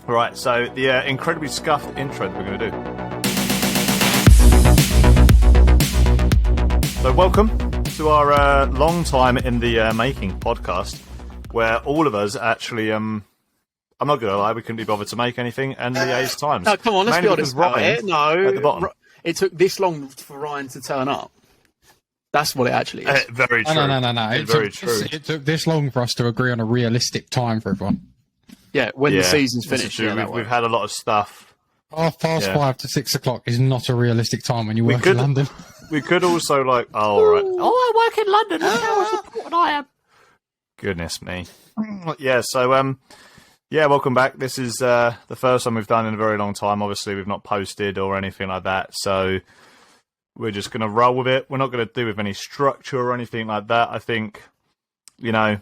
Right, so the incredibly scuffed intro that we're going to do. So welcome to our long time in the making podcast, where all of us actually, I'm not going to lie, we couldn't be bothered to make anything, and the A's times. No, come on, let's be honest about it. No, at the bottom. It took this long for Ryan to turn up. That's what it actually is. Very true. No. It took this long for us to agree on a realistic time for everyone. Yeah, when the season's finished. Yeah, we've had a lot of stuff. 5:30 to 6 o'clock is not a realistic time when you work in London. We could also I work in London. Look how important I am. Goodness me. Yeah, so welcome back. This is the first one we've done in a very long time. Obviously, we've not posted or anything like that, so we're just going to roll with it. We're not going to do with any structure or anything like that. I think, we're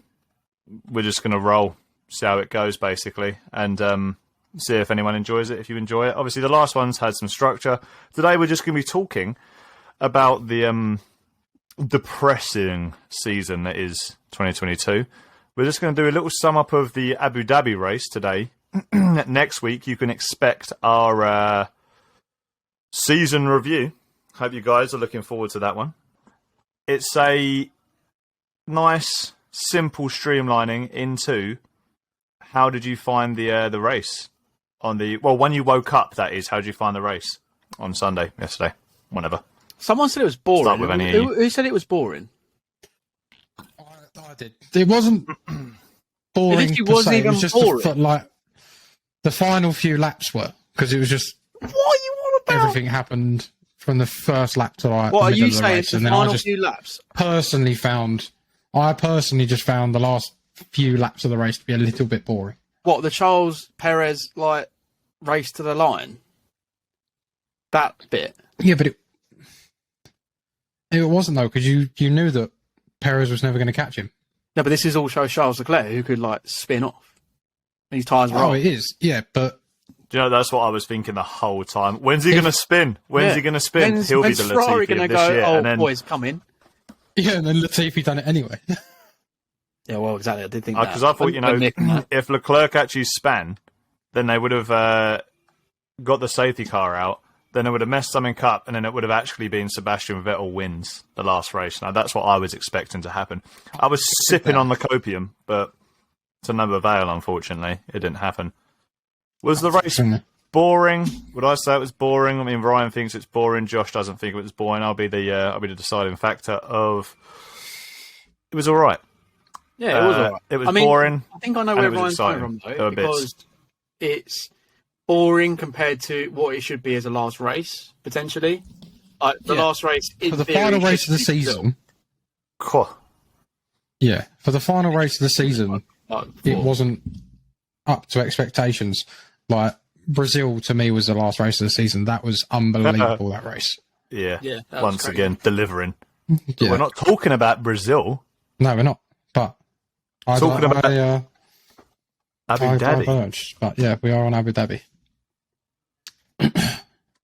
just going to roll, see how it goes, basically, and see if anyone enjoys it, if you enjoy it. Obviously, the last one's had some structure. Today, we're just going to be talking about the depressing season that is 2022. We're just going to do a little sum up of the Abu Dhabi race today. Next week, you can expect our season review. Hope you guys are looking forward to that one. It's a nice, simple streamlining into how did you find the race on when you woke up, that is. How did you find the race on Sunday, yesterday, whenever? Someone said it was boring. Who said it was boring? I did. It wasn't boring. It wasn't even just boring. The final few laps were, because it was just what are you on about? Everything happened from the first lap to what the are middle you of the saying? race, The and then final few laps. I personally just found the last few laps of the race to be a little bit boring. What, the Charles Perez race to the line? That bit. Yeah, but it wasn't though, because you knew that Perez was never going to catch him. No, but this is also Charles Leclerc who could spin off. And his tyres were Oh, off. it is. Yeah, but Do you know, that's what I was thinking the whole time. When's he going to spin? When's he going to spin? He'll be the Ferrari Latifi of this go, year. oh, and then, boys, come in. yeah, and then Latifi done it anyway. Yeah, well, exactly. I did think that. Because I thought, if Leclerc actually span, then they would have got the safety car out, then it would have messed something up, and then it would have actually been Sebastian Vettel wins the last race. Now, that's what I was expecting to happen. I was sipping on the copium, but to no avail, unfortunately. It didn't happen. Was the race boring? Would I say it was boring? I mean, Ryan thinks it's boring. Josh doesn't think it was boring. I'll be the deciding factor of. It was all right. Yeah, it was all right. It was boring. I think I know where Ryan's coming from, though, because it's boring compared to what it should be as a last race, potentially. Last race, for the final race of the season. Cool. Yeah, for the final race of the season, it wasn't up to expectations. Brazil, to me, was the last race of the season. That was unbelievable, that race. Yeah. Once again, delivering. Yeah. We're not talking about Brazil. No, we're not. But talking about Abu Dhabi. Diverged, but yeah, we are on Abu Dhabi.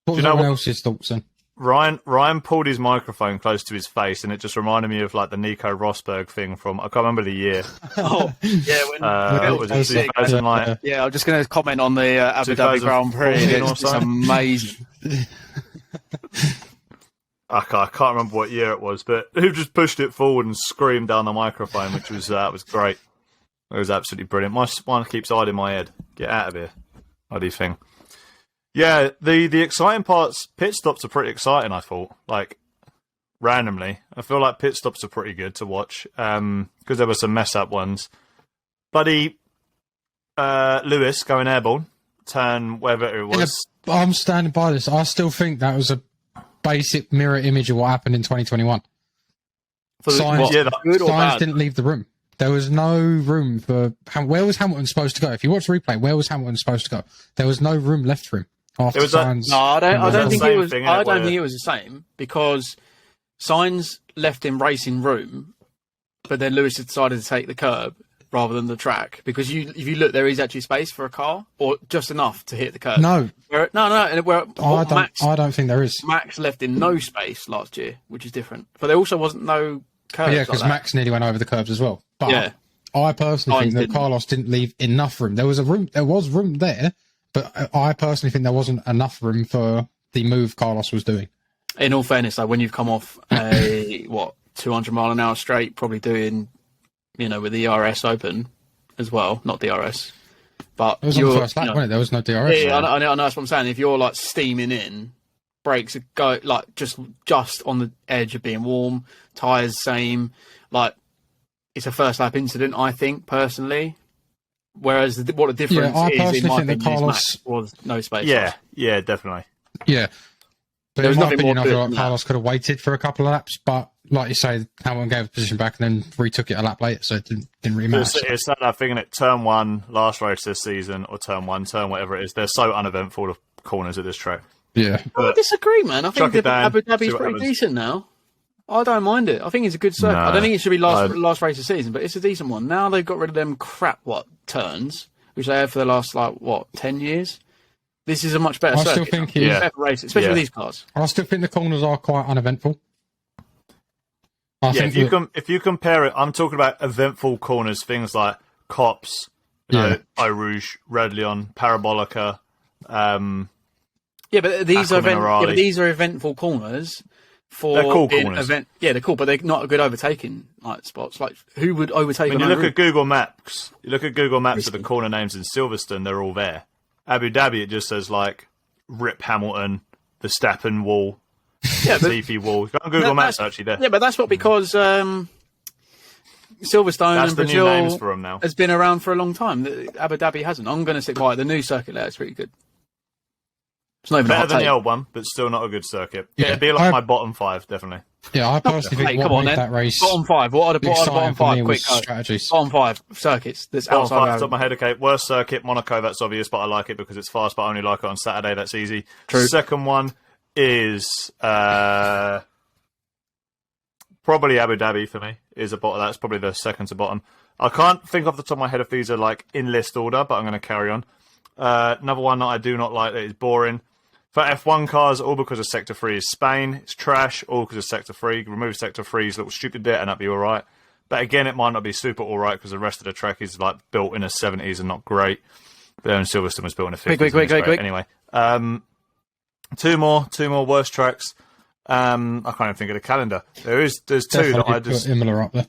What was everyone else's thoughts then? Ryan pulled his microphone close to his face, and it just reminded me of the Nico Rosberg thing from, I can't remember the year. Oh, yeah. Was it 2000? Yeah, I'm just going to comment on the Abu Dhabi Grand Prix. It's amazing. I can't remember what year it was, but who just pushed it forward and screamed down the microphone, which was great. It was absolutely brilliant. My spine keeps hiding my head. Get out of here. What do you think? Yeah, the exciting parts, pit stops are pretty exciting, I thought. Randomly. I feel like pit stops are pretty good to watch, because there were some mess-up ones. Buddy Lewis going airborne, turn whatever it was. Yeah, I'm standing by this. I still think that was a basic mirror image of what happened in 2021. Sainz didn't leave the room. There was no room for... Where was Hamilton supposed to go? If you watch the replay, where was Hamilton supposed to go? There was no room left for him. After Sainz... No, I don't think it was. I don't think it was the same, because Sainz left him racing room, but then Lewis decided to take the curb rather than the track, because if you look, there is actually space for a car, or just enough to hit the curb. No. I don't think there is. Max left in no space last year, which is different. But there also wasn't no curbs. Yeah, because Max nearly went over the curbs as well. But I personally think that Carlos didn't leave enough room. There was room there, But I personally think there wasn't enough room for the move Carlos was doing. In all fairness, though, when you've come off a 200-mile-an-hour straight, probably doing, with the DRS open as well, not DRS, but it was on the first lap, wasn't it? There was no DRS. Yeah, I know. That's what I'm saying. If you're like steaming in, brakes go like just on the edge of being warm, tires same, like it's a first lap incident, I think personally. Whereas what the difference is, in my opinion, Carlos was no space. Yeah, definitely. Yeah. But in my opinion, I feel like Carlos could have waited for a couple of laps, but like you say, Hamilton gave the position back and then retook it a lap later, so it didn't really matter. It's that thing, innit? Turn 1, last race this season, or turn whatever it is. They're so uneventful, the corners at this track. Yeah. I disagree, man. I think Abu Dhabi's pretty decent now. I don't mind it. I think it's a good circuit. I don't think it should be last race of the season, but it's a decent one. Now they've got rid of them turns, which they have for the last 10 years. This is a much better circuit. I still think better race, especially with these cars. I still think the corners are quite uneventful. If you compare it, I'm talking about eventful corners, things like Cops, Eau Rouge, Red Leon, Parabolica. But these are eventful corners. They're cool corners. They're cool, but they're not a good overtaking spots. Like, who would overtake? When you look at Google Maps, of the corner names in Silverstone, they're all there. Abu Dhabi, it just says Rip Hamilton, the Stappen Wall, Leafy Wall. Go on Google Maps, actually there. Yeah, but that's because Silverstone and Brazil names for them now. Has been around for a long time. Abu Dhabi hasn't. I'm going to sit by it. The new circuit there is pretty good. It's not even better than the old one, but still not a good circuit. Yeah, it'd be my bottom 5, definitely. Yeah, I personally think what made that race. Bottom 5. What are the bottom 5? Quick strategies. Bottom 5 circuits. That's outside. Off the top of my head. Okay, worst circuit, Monaco. That's obvious, but I like it because it's fast. But I only like it on Saturday. That's easy. True. Second one is probably Abu Dhabi for me. Is a bottom. That's probably the second to bottom. I can't think off the top of my head if these are in list order, but I'm going to carry on. Another one that I do not like that is boring. For F1 cars, all because of Sector 3 is Spain. It's trash, all because of Sector 3. Remove Sector 3's little stupid bit and that'd be alright. But again, it might not be super alright because the rest of the track is built in the 70s and not great. But then Silverstone was built in the 50s. Quick. Anyway, two more worst tracks. I can't even think of the calendar. There's two that I just... Put Imola up there.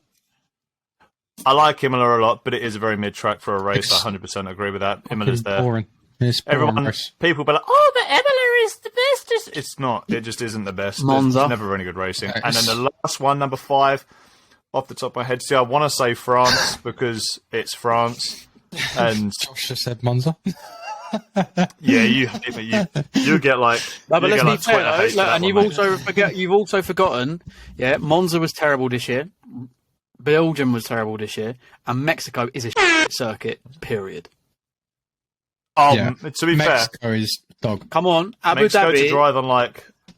I like Imola a lot, but it is a very mid track for a race. I 100% agree with that. Imola's there. Boring. People be like, oh, but Imola is the best. It's not. It just isn't the best. Monza. It's never really good racing. And then the last one, number 5, off the top of my head. See, I want to say France because it's France. And Josh just said Monza. Yeah, you get No, but let's be fair though, and you've also forgotten. Yeah, Monza was terrible this year. Belgium was terrible this year, and Mexico is a shit circuit. Period. To be Mexico fair, is dog. Come on, Mexico Dhabi to drive on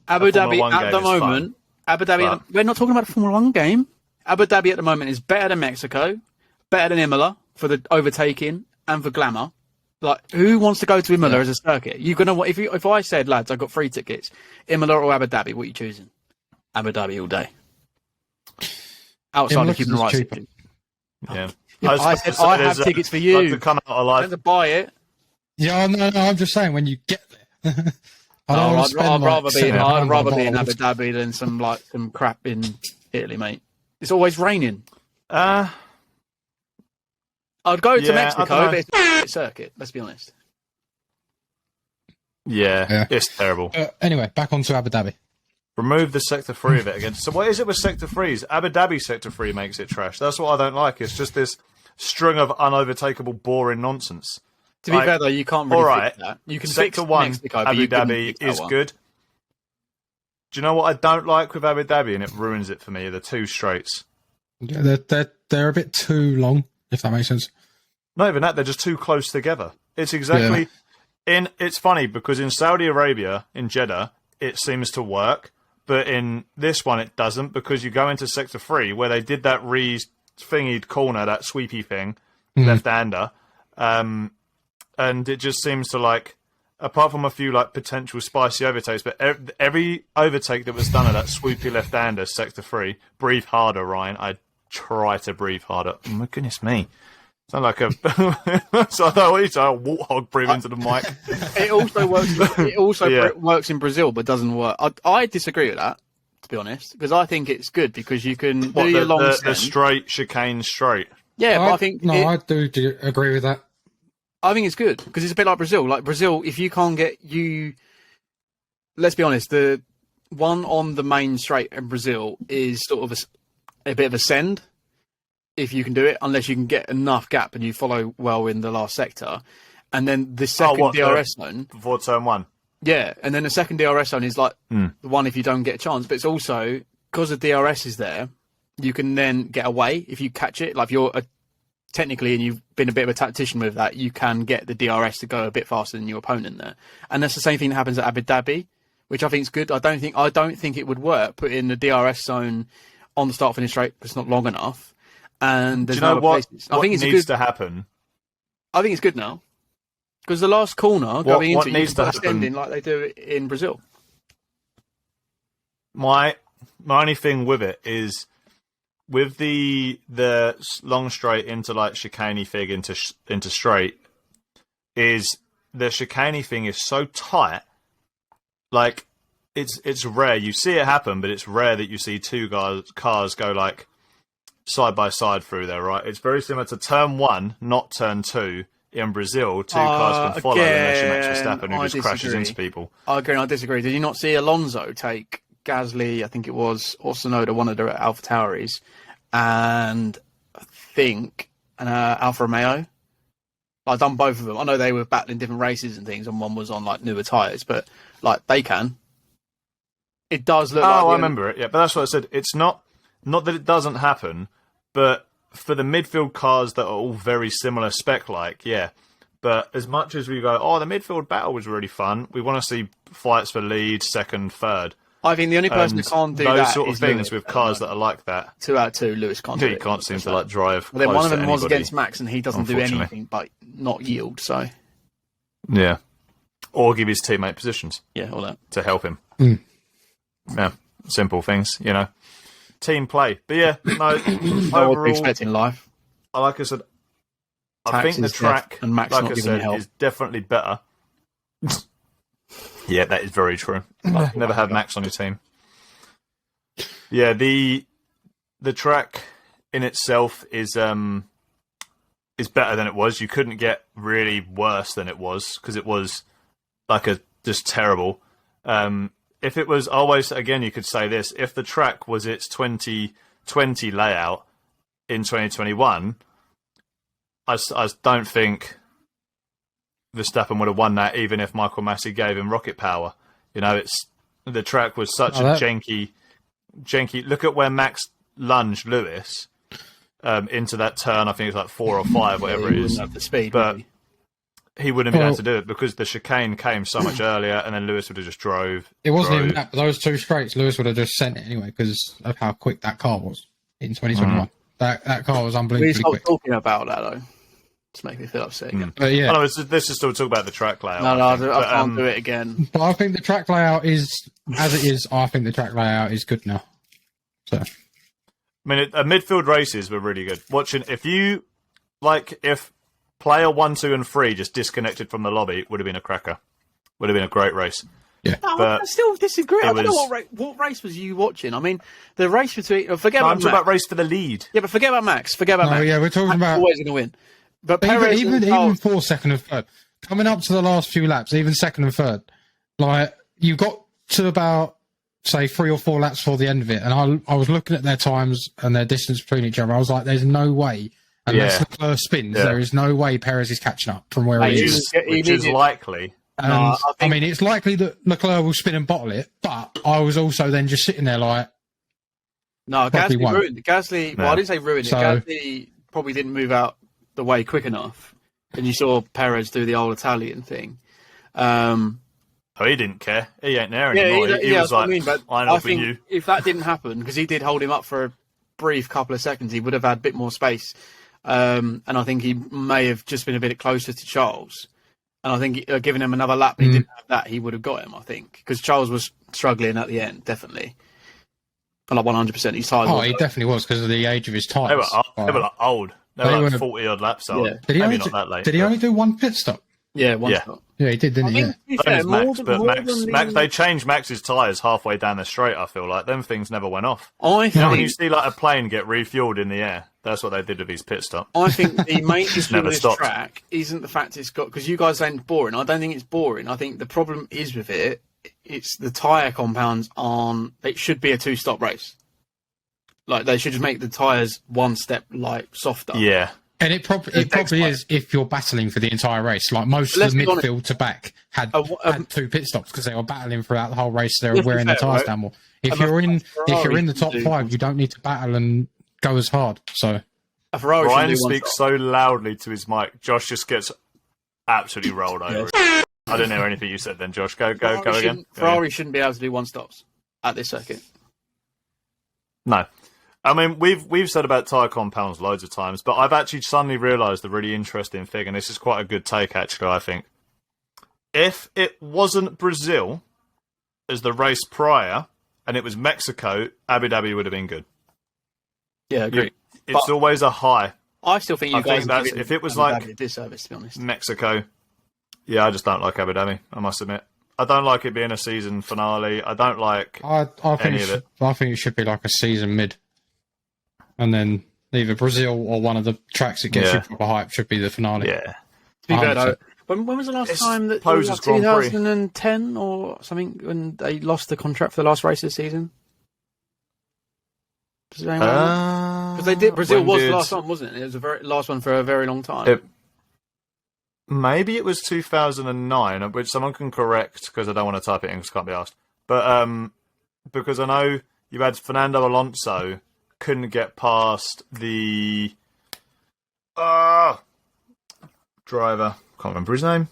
Abu Dhabi at the moment. Abu Dhabi. We're not talking about a Formula 1 game. Abu Dhabi at the moment is better than Mexico, better than Imola for the overtaking and for glamour. Who wants to go to Imola as a circuit? You're gonna if I said, lads, I've got 3 tickets, Imola or Abu Dhabi, what are you choosing? Abu Dhabi all day. Outside of human rights. Yeah. I said I have tickets for you. To come out alive. To buy it. Yeah, no, I'm just saying when you get there. I'd rather be in Abu Dhabi than some crap in Italy, mate. It's always raining. I'd go to Mexico, but it's a circuit. Let's be honest. Yeah. It's terrible. Anyway, back onto Abu Dhabi. Remove the Sector 3 of it again. So what is it with Sector 3s? Abu Dhabi Sector 3 makes it trash. That's what I don't like. It's just this string of unovertakeable, boring nonsense. To be fair, though, you can't really fix that. You can Sector fix 1, Mexico, Abu Dhabi is good. Do you know what I don't like with Abu Dhabi, and it ruins it for me? The 2 straights. Yeah, they're a bit too long, if that makes sense. Not even that, they're just too close together. It's exactly... Yeah. It's funny, because in Saudi Arabia, in Jeddah, it seems to work, but in this one it doesn't, because you go into Sector 3, where they did that thingied corner, that sweepy thing, left-hander, and it just seems to, apart from a few, potential spicy overtakes, but every overtake that was done at that swoopy left-hander, Sector 3, breathe harder, Ryan. I try to breathe harder. Oh, my goodness me. Sound like a. So I thought you said a warthog breathe into the mic. It also works. It also works in Brazil, but doesn't work. I disagree with that, to be honest, because I think it's good because you can do your long the straight chicane straight. Yeah, but I think I do agree with that. I think it's good because it's a bit like Brazil. Like Brazil, if you can't get let's be honest, the one on the main straight in Brazil is sort of a bit of a send. If you can do it, unless you can get enough gap and you follow well in the last sector. And then the second DRS zone... Before turn one? Yeah, and then the second DRS zone is like the one if you don't get a chance. But it's also, because the DRS is there, you can then get away if you catch it. Like if you're technically, and you've been a bit of a tactician with that, you can get the DRS to go a bit faster than your opponent there. And that's the same thing that happens at Abu Dhabi, which I think is good. I don't think it would work, putting the DRS zone on the start-finish straight, it's not long enough. And there's no places. I think it's needs to happen. I think it's good now because the last corner going into needs to happen in like they do in Brazil. My only thing with it is with the long straight into like chicaney thing into straight is the chicaney thing is so tight. Like it's rare you see it happen, but it's rare that you see two cars go like side by side through there, right? It's very similar to turn one, not turn two. In Brazil, two cars can follow unless you Max Verstappen, who just crashes into people. I agree and I disagree. Did you not see Alonso take Gasly, I think it was, or Tsunoda, one of the Alpha Tauris, and I think Alfa Romeo? I've done both of them. I know they were battling different races and things, and one was on like newer tyres, but like they can. It does look like... I remember it, yeah. But that's what I said. It's not that it doesn't happen, but for the midfield cars that are all very similar spec-like, yeah. But as much as we go, the midfield battle was really fun, we want to see fights for lead, second, third. I think the only person that can't do those sort of things with cars that are like that. 2 out of 2, Lewis can't do it. He can't seem to like drive. Well, then one of them was against Max, and he doesn't do anything but not yield. So yeah, or give his teammate positions. Yeah, all that to help him. Yeah, simple things, you know. Team play, but yeah, no. Overall, expecting life. Like I said, I think the track, and Max, like not I said, help, is definitely better. Yeah, that is very true. I've never had Max on your team. Yeah, the track in itself is better than it was. You couldn't get really worse than it was because it was like just terrible. If it was always, again, you could say this, if the track was its 2020 layout in 2021, I don't think Verstappen would have won that, even if Michael Massey gave him rocket power. You know, the track was such a janky. Look at where Max lunged Lewis into that turn. I think it's like 4 or 5, whatever it is. Have the speed, but he wouldn't have been able to do it because the chicane came so much earlier, and then Lewis would have just drove. It wasn't even that, but those 2 straights, Lewis would have just sent it anyway because of how quick that car was in 2021. That car was unbelievably quick. We talking about that though. It's making me feel upset again. But yeah, this is still talk about the track layout. I can't do it again. But I think the track layout is as it is. I think the track layout is good now. So, I mean, midfield races were really good. Watching if player 1, 2, and 3 just disconnected from the lobby, would have been a cracker. Would have been a great race. Yeah, I still disagree. I don't know what race was you watching. I mean, the race between I'm talking about race for the lead. Yeah, but forget about Max. Max. Yeah, we're talking about always going to win. But even for second and third, coming up to the last few laps, even second and third, like you got to about say 3 or 4 laps before the end of it, and I was looking at their times and their distance between each other. I was like, "There's no way." Unless Leclerc spins, there is no way Perez is catching up from where he is. Which is likely. And, I mean, it's likely that Leclerc will spin and bottle it, but I was also then just sitting there like... No, Gasly ruined it. Gasly... No. Well, I didn't say ruined it. Gasly probably didn't move out the way quick enough. And you saw Perez do the old Italian thing. He didn't care. He ain't there anymore. He was like, I think you. If that didn't happen, because he did hold him up for a brief couple of seconds, he would have had a bit more space. And I think he may have just been a bit closer to Charles. And I think giving him another lap, he didn't have that, he would have got him, I think. Because Charles was struggling at the end, definitely. Like 100%. His tyres he definitely was because of the age of his tyres. They were old. They were like 40 odd laps on. Yeah. Maybe not that late. Did he only do one pit stop? Yeah, one stop. Yeah, he did, didn't he? Same as Max, but Max, they changed Max's tyres halfway down the straight, I feel like. Them things never went off. You know, when you see like a plane get refueled in the air, that's what they did with his pit stop. I think the main issue with this track isn't the fact it's got... Because you guys saying it's boring. I don't think it's boring. I think the problem is with it, it's the tyre compounds on... It should be a two-stop race. Like, they should just make the tyres one step, like, softer. Yeah. And it probably is if you're battling for the entire race. Like, most of the midfield to back had 2 pit stops because they were battling throughout the whole race. They were wearing their tyres down more. If you're in the top 5, you don't need to battle and go as hard. So Ryan speaks so loudly to his mic. Josh just gets absolutely rolled over. I didn't hear anything you said then, Josh. Go again. Ferrari shouldn't be able to do one stops at this circuit. No. I mean, we've said about tyre compounds loads of times, but I've actually suddenly realised a really interesting thing, and this is quite a good take, actually, I think. If it wasn't Brazil as the race prior, and it was Mexico, Abu Dhabi would have been good. Yeah, agree. It's always a high. I still think if it was like a disservice, to be honest. Mexico, yeah, I just don't like Abu Dhabi, I must admit. I don't like it being a season finale. I don't like any of it. I think it should be like a season mid. And then either Brazil or one of the tracks that gets you proper hype should be the finale. Yeah. To be fair, though, when was the last time that it was like 2010 or something when they lost the contract for the last race of the season? Because they did. Brazil was the last one, wasn't it? It was the last one for a very long time. Maybe it was 2009, which someone can correct because I don't want to type it in because I can't be asked. But because I know you had Fernando Alonso couldn't get past the driver. Can't remember his name.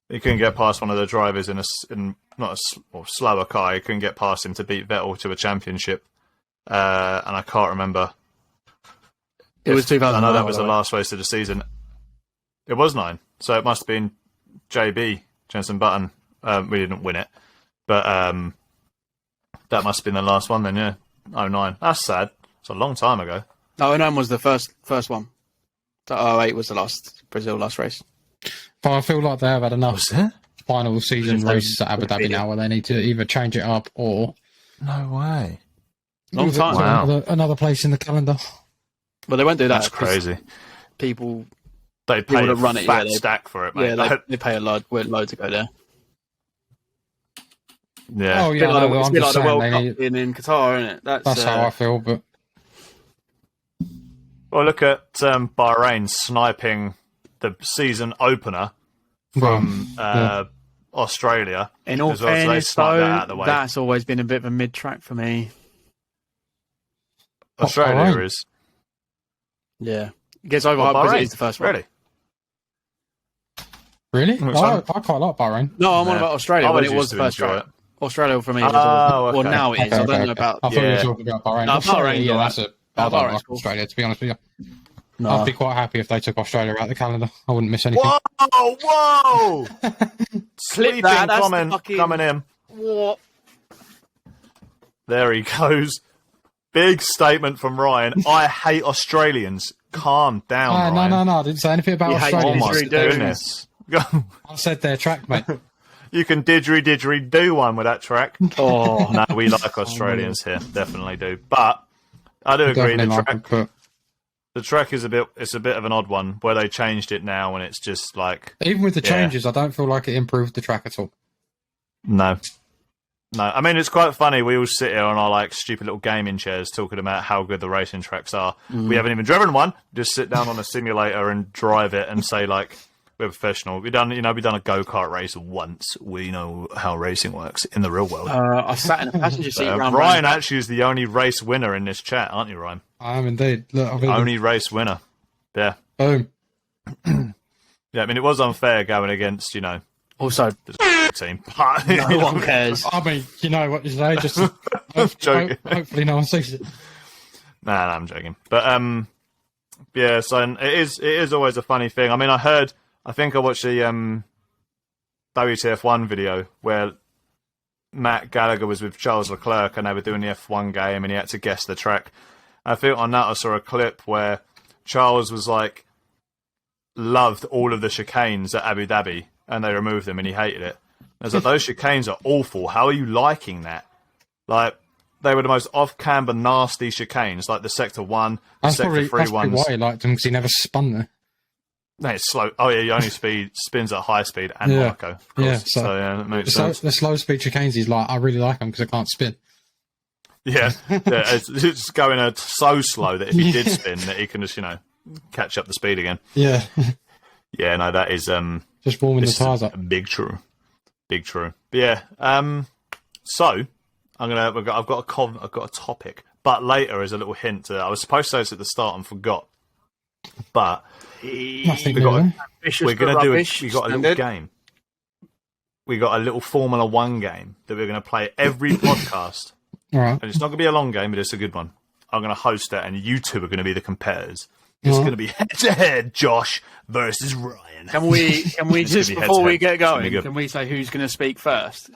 He couldn't get past one of the drivers in not a slower car. He couldn't get past him to beat Vettel to a championship. And I can't remember. It was 2009. I know that was the last race of the season. It was 9, so it must have been JB Jenson Button. We didn't win it, but that must have been the last one then. Yeah, 09. That's sad. It's a long time ago. No, 09 was the first one. So 08 was the Brazil last race. But I feel like they have had enough final season races at Abu Dhabi now where they need to either change it up or... No way. Long time. Wow. Another place in the calendar. But they won't do that. That's crazy. They pay a fat stack for it, mate. Yeah, they pay a load to go there. Yeah. Oh, yeah. It's a bit like the World Cup in Qatar, isn't it? That's how I feel, but... Well, look at Bahrain sniping the season opener from Australia. In all fairness, though, that's always been a bit of a mid-track for me. Australia is. Yeah. It gets overhyped because it is the first one. Really? I quite like Bahrain. No, I'm on about Australia when it was the first track. Australia for me was well, now it is. I don't know about... I thought you were talking about Bahrain. No, Bahrain, I don't like Australia, to be honest with you. No. I'd be quite happy if they took Australia out of the calendar. I wouldn't miss anything. Whoa! Sleeping comment coming in. What? There he goes. Big statement from Ryan. I hate Australians. Calm down, Ryan. No. I didn't say anything about Australia. Oh my goodness. I said their track, mate. You can didgeridoo one with that track. Oh no, we like Australians here, definitely do. But I do agree. The track is a bit of an odd one where they changed it now, and it's just like even with the changes, I don't feel like it improved the track at all. No. I mean, it's quite funny. We all sit here on our like stupid little gaming chairs talking about how good the racing tracks are. We haven't even driven one. Just sit down on a simulator and drive it and say like, we're professional. We've done a go-kart race once. We know how racing works in the real world. I sat in a passenger seat. Ryan actually is the only race winner in this chat, aren't you, Ryan? I am indeed. Look, only race winner. Yeah. Boom. Yeah, I mean, it was unfair going against, also the team. But, no one cares. I mean, you know what you say. Just hopefully no one sees it. Nah, I'm joking. But yeah. So it is always a funny thing. I mean, I think I watched the WTF1 video where Matt Gallagher was with Charles Leclerc and they were doing the F1 game and he had to guess the track. I think on that I saw a clip where Charles was like, loved all of the chicanes at Abu Dhabi, and they removed them, and he hated it. I was like, those chicanes are awful. How are you liking that? Like, they were the most off-camber, nasty chicanes, like the Sector 1, Sector 3 ones. That's why he liked them, because he never spun there. No, it's slow. Oh, yeah, he only spins at high speed and Monaco, of course. Yeah, so yeah, that makes sense. The slow-speed chicanes, he's like, I really like them because I can't spin. Yeah, it's going so slow that if he did spin, that he can just, catch up the speed again. Yeah. Yeah, no, that is... just warming the tyres up. Big true. But yeah, so... I've got a topic, but later as a little hint. I was supposed to say this at the start and forgot, but We're going to do it. We got a little game. We got a little Formula 1 game that we're going to play every podcast. All right. And it's not going to be a long game, but it's a good one. I'm going to host it, and you two are going to be the competitors. It's going to be head to head, Josh versus Ryan. Can we just before we get going? Can we say who's going to speak first?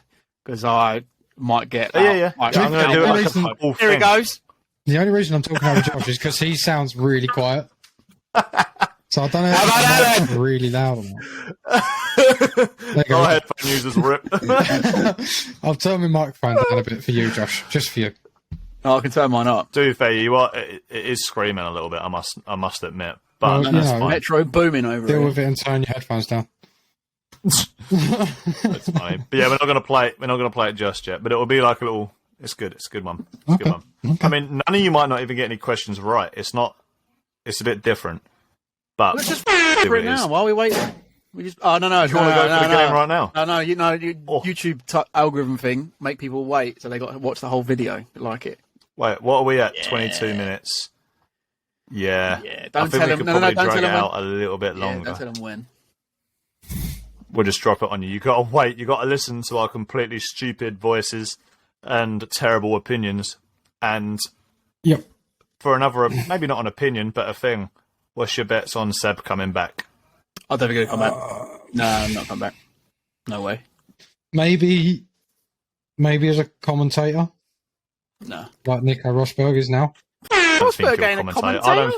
Because I might get. Yeah. I'm going to do it like a whole Here thing. it goes. The only reason I'm talking over Josh is because he sounds really quiet. So I don't know if it's really loud or not. Our headphone users rip. I'll turn my microphone down a bit for you, Josh. Just for you. Oh, I can turn mine up. To be fair, it is screaming a little bit. I must admit, but Well, that's fine. Metro booming over Deal it. with it and turn your headphones down. That's funny. But yeah, we're not going to play it. We're not going to play it just yet. But it will be like a little. It's good. It's a good one. It's a good one. Okay. I mean, none of you might not even get any questions right. It's not. It's a bit different. But Let's just for it now. While we wait, we just. Oh no! Do you want to go for the game right now? No, YouTube algorithm thing make people wait, so they got to watch the whole video. Like it. Wait, what are we at? 22 minutes. Yeah. Don't I think tell we them. could No, probably don't drag tell it them out a little bit longer. Don't tell them when. We'll just drop it on you. You got to wait. You got to listen to our completely stupid voices and terrible opinions. And Yep. for another, maybe not an opinion, but a thing. What's your bets on Seb coming back? I don't think he'll come back. No, I'm not coming back. No way. Maybe as a commentator, No. like Nico Rosberg is now. Rosberg ain't a commentator.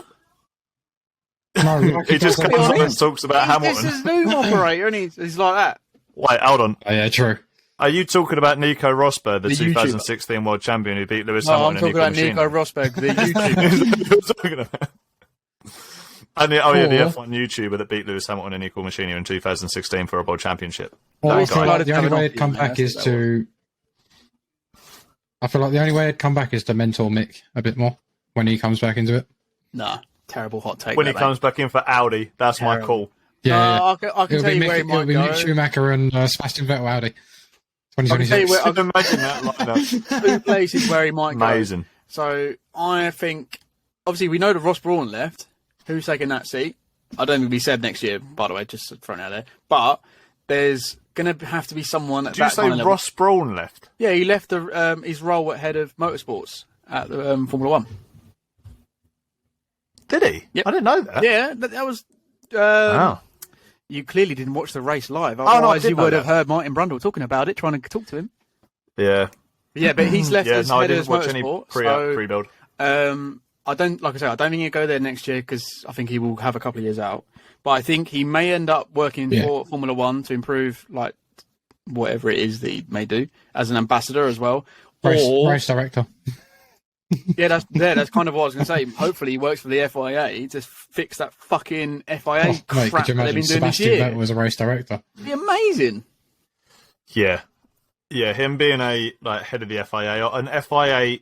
No, like He just does comes on- on and talks about Hamilton. This is Zoom operator, and he's like that. Wait, hold on. Oh, yeah, true. Are you talking about Nico Rosberg, the The 2016 world champion who beat Lewis No, I'm Hamilton talking about in Nico equal Rosberg, the YouTuber. machine? You're talking about. And the Or- F1 YouTuber that beat Lewis Hamilton in equal machine in 2016 for a world championship. Well, I That feel guy. like the only Coming way off it'd come you, back man, is that's that to. I feel like the only way it'd come back is to mentor Mick a bit more when he comes back into it. Nah, terrible hot take. When he that, comes back in for Audi, that's my Terrible. call. Yeah, No, yeah. I can It'll tell be, you where he Mick, might it'll be go. Mick Schumacher and Sebastian Vettel Audi. I can tell you 2026. where. Can you imagine that lineup? Two places where he might go. Amazing. So I think, obviously, we know that Ross Brawn left. Who's taking that seat? I don't think it'll be said next year, by the way, just throwing it out there. But there's going to have to be someone at Did you that say kind of level. Ross Brawn left? Yeah, he left his role at head of motorsports at the Formula One. Did he? Yep. I didn't know that. Yeah, that was. Wow. You clearly didn't watch the race live. no, I Otherwise, did you know would have that. heard Martin Brundle talking about it, trying to talk to him. Yeah. Yeah, but he's left Yeah, as no, I head of didn't watch any motorsport. So, pre-build. I don't, like I say, I don't think he'll go there next year because I think he will have a couple of years out. But I think he may end up working for Formula One to improve, like, whatever it is that he may do as an ambassador as well. Race director. That's kind of what I was going to say. Hopefully, he works for the FIA to fix that fucking FIA Mate, crap could you that they've imagine been doing this Sebastian year. Vettel was a race director? It'd be amazing. Yeah. Yeah, him being a head of the FIA, or an FIA,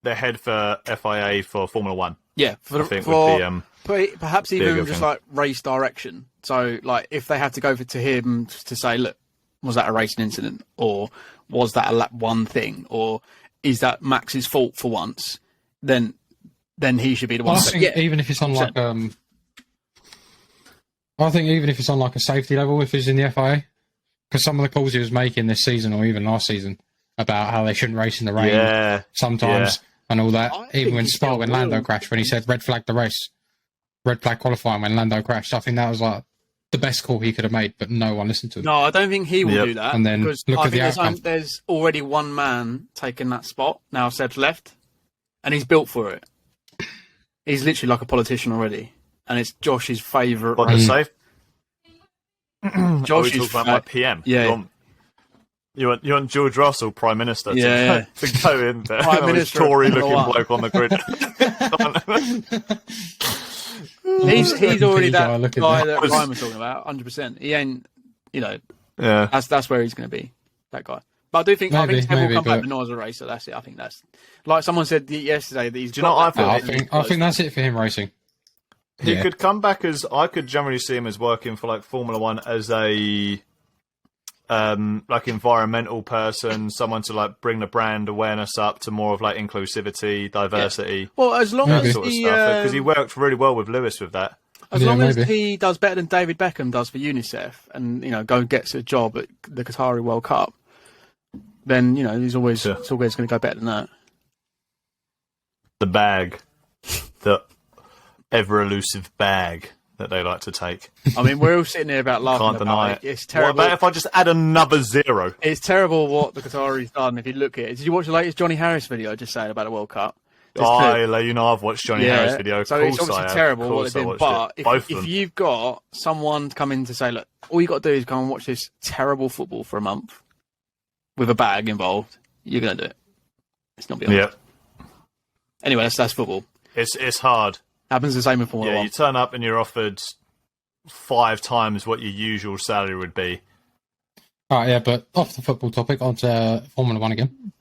the head for FIA for Formula One. Yeah, I think would be perhaps be a even good just thing. like race direction. So, like, if they had to go to him to say, look, was that a racing incident, or was that a lap one thing, or is that Max's fault for once? Then he should be the one. I to say, think yeah, even if it's on 100%. I think even if it's on like a safety level, if it's in the FIA, because some of the calls he was making this season or even last season about how they shouldn't race in the rain sometimes and all that. I Even think when he Spa, still when Lando will. crashed, when he said red flag the race, red flag qualifying when Lando crashed, I think that was like the best call he could have made, but no one listened to him. No, I don't think he will Yep. do that. And then because look I at the think outcome. there's already one man taking that spot. Now Seb's left, and he's built for it. He's literally like a politician already, and it's Josh's favourite. What, the safe? Josh is talking about my PM. Yeah. You want George Russell, Prime Minister, to go in there? Prime Minister, Tory-looking bloke on the grid. he's already that guy that Ryan was talking about, 100%. He ain't, Yeah. That's where he's going to be, that guy. But I do think Ted will come back to Noah as a racer. That's it. I think that's like someone said yesterday that he's. Do you know what I think that's it for him racing. He could come back as I could generally see him as working for like Formula One as a like environmental person, someone to like bring the brand awareness up to more of like inclusivity, diversity. Yeah. Well, as long as sort of stuff, because he worked really well with Lewis with that. As long as he does better than David Beckham does for UNICEF, and go and gets a job at the Qatari World Cup, then he's always it's always going to go better than that. The bag, the ever elusive bag that they like to take. I mean, we're all sitting here about laughing. Can't deny it. It's terrible. What about if I just add another 0? It's terrible what the Qataris done. If you look at it, did you watch the latest Johnny Harris video just saying about the World Cup? I've watched Johnny Harris video. So it's obviously terrible what they've done. But if you've got someone to come in to say, look, all you got to do is go and watch this terrible football for a month with a bag involved, you're going to do it. It's not beyond. Yep. Anyway, that's football. It's hard. Happens the same in Formula 1. You turn up and you're offered 5 times what your usual salary would be. All right, but off the football topic, onto Formula 1 again.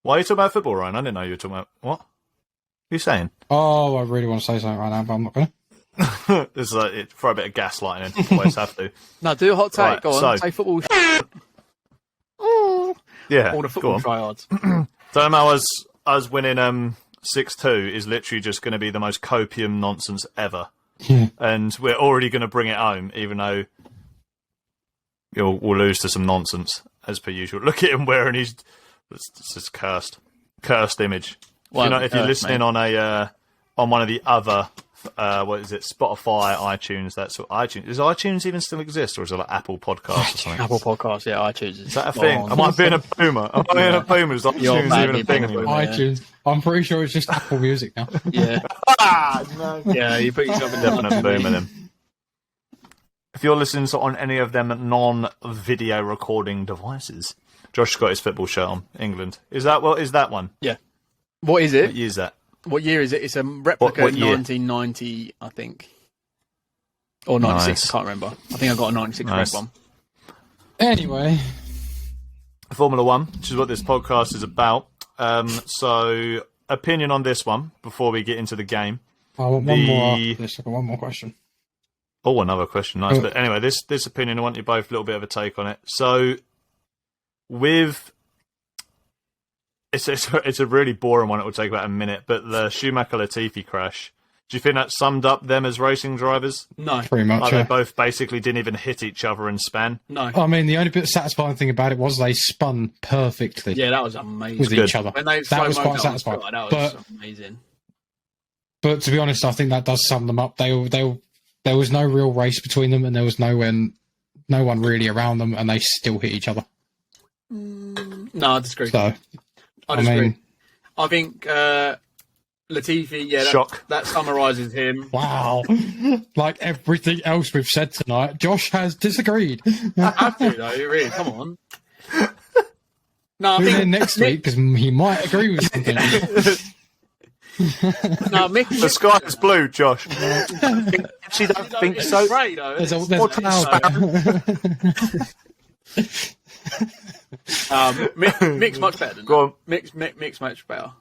Why are you talking about football, Ryan? I didn't know you were talking about... What? What are you saying? Oh, I really want to say something right now, but I'm not going to. This is throw a bit of gaslighting in. Always have to. No, do a hot take. Right, go on. Say football. Yeah, all the football tryhards. So us winning 6-2 is literally just going to be the most copium nonsense ever. And we're already going to bring it home, even though we'll lose to some nonsense, as per usual. Look at him wearing his... This is cursed image. Well, if you're listening on one of the other, what is it, Spotify, iTunes, that sort of iTunes. Does iTunes even still exist, or is it like Apple Podcasts or something? Apple Podcasts, yeah, iTunes. Is that a thing? Am I being a boomer? Is iTunes even a thing anymore? iTunes. I'm pretty sure it's just Apple Music now. Yeah. No. Yeah, you put yourself in definite boomer then. If you're listening on any of them non-video recording devices, Josh's got his football shirt on. England. Is that one? Yeah. What is it? What year is that? What year is it? It's a replica of 1990, I think. Or 96, nice. I can't remember. I think I got a 96 red one. Anyway. Formula 1, which is what this podcast is about. So, opinion on this one before we get into the game. I want one more. I've got one more question. Oh, another question. Nice. But anyway, this opinion, I want you both a little bit of a take on it. So... It's a really boring one. It will take about a minute. But the Schumacher-Latifi crash, do you think that summed up them as racing drivers? No, pretty much. They both basically didn't even hit each other and span. No, I mean the only bit satisfying thing about it was they spun perfectly. Yeah, that was amazing with each other. That was quite satisfying. That was amazing. But to be honest, I think that does sum them up. There was no real race between them, and there was no one really around them, and they still hit each other. No, I disagree. So, I disagree. I think Latifi, that summarises him. Wow. Like everything else we've said tonight, Josh has disagreed. I have to, though, really. Come on. No, Tune in next week, because he might agree with something. No, the sky is blue, Josh. She don't think so. Great, though. There's a cloud. Mick's much better than Go on. Mick's much better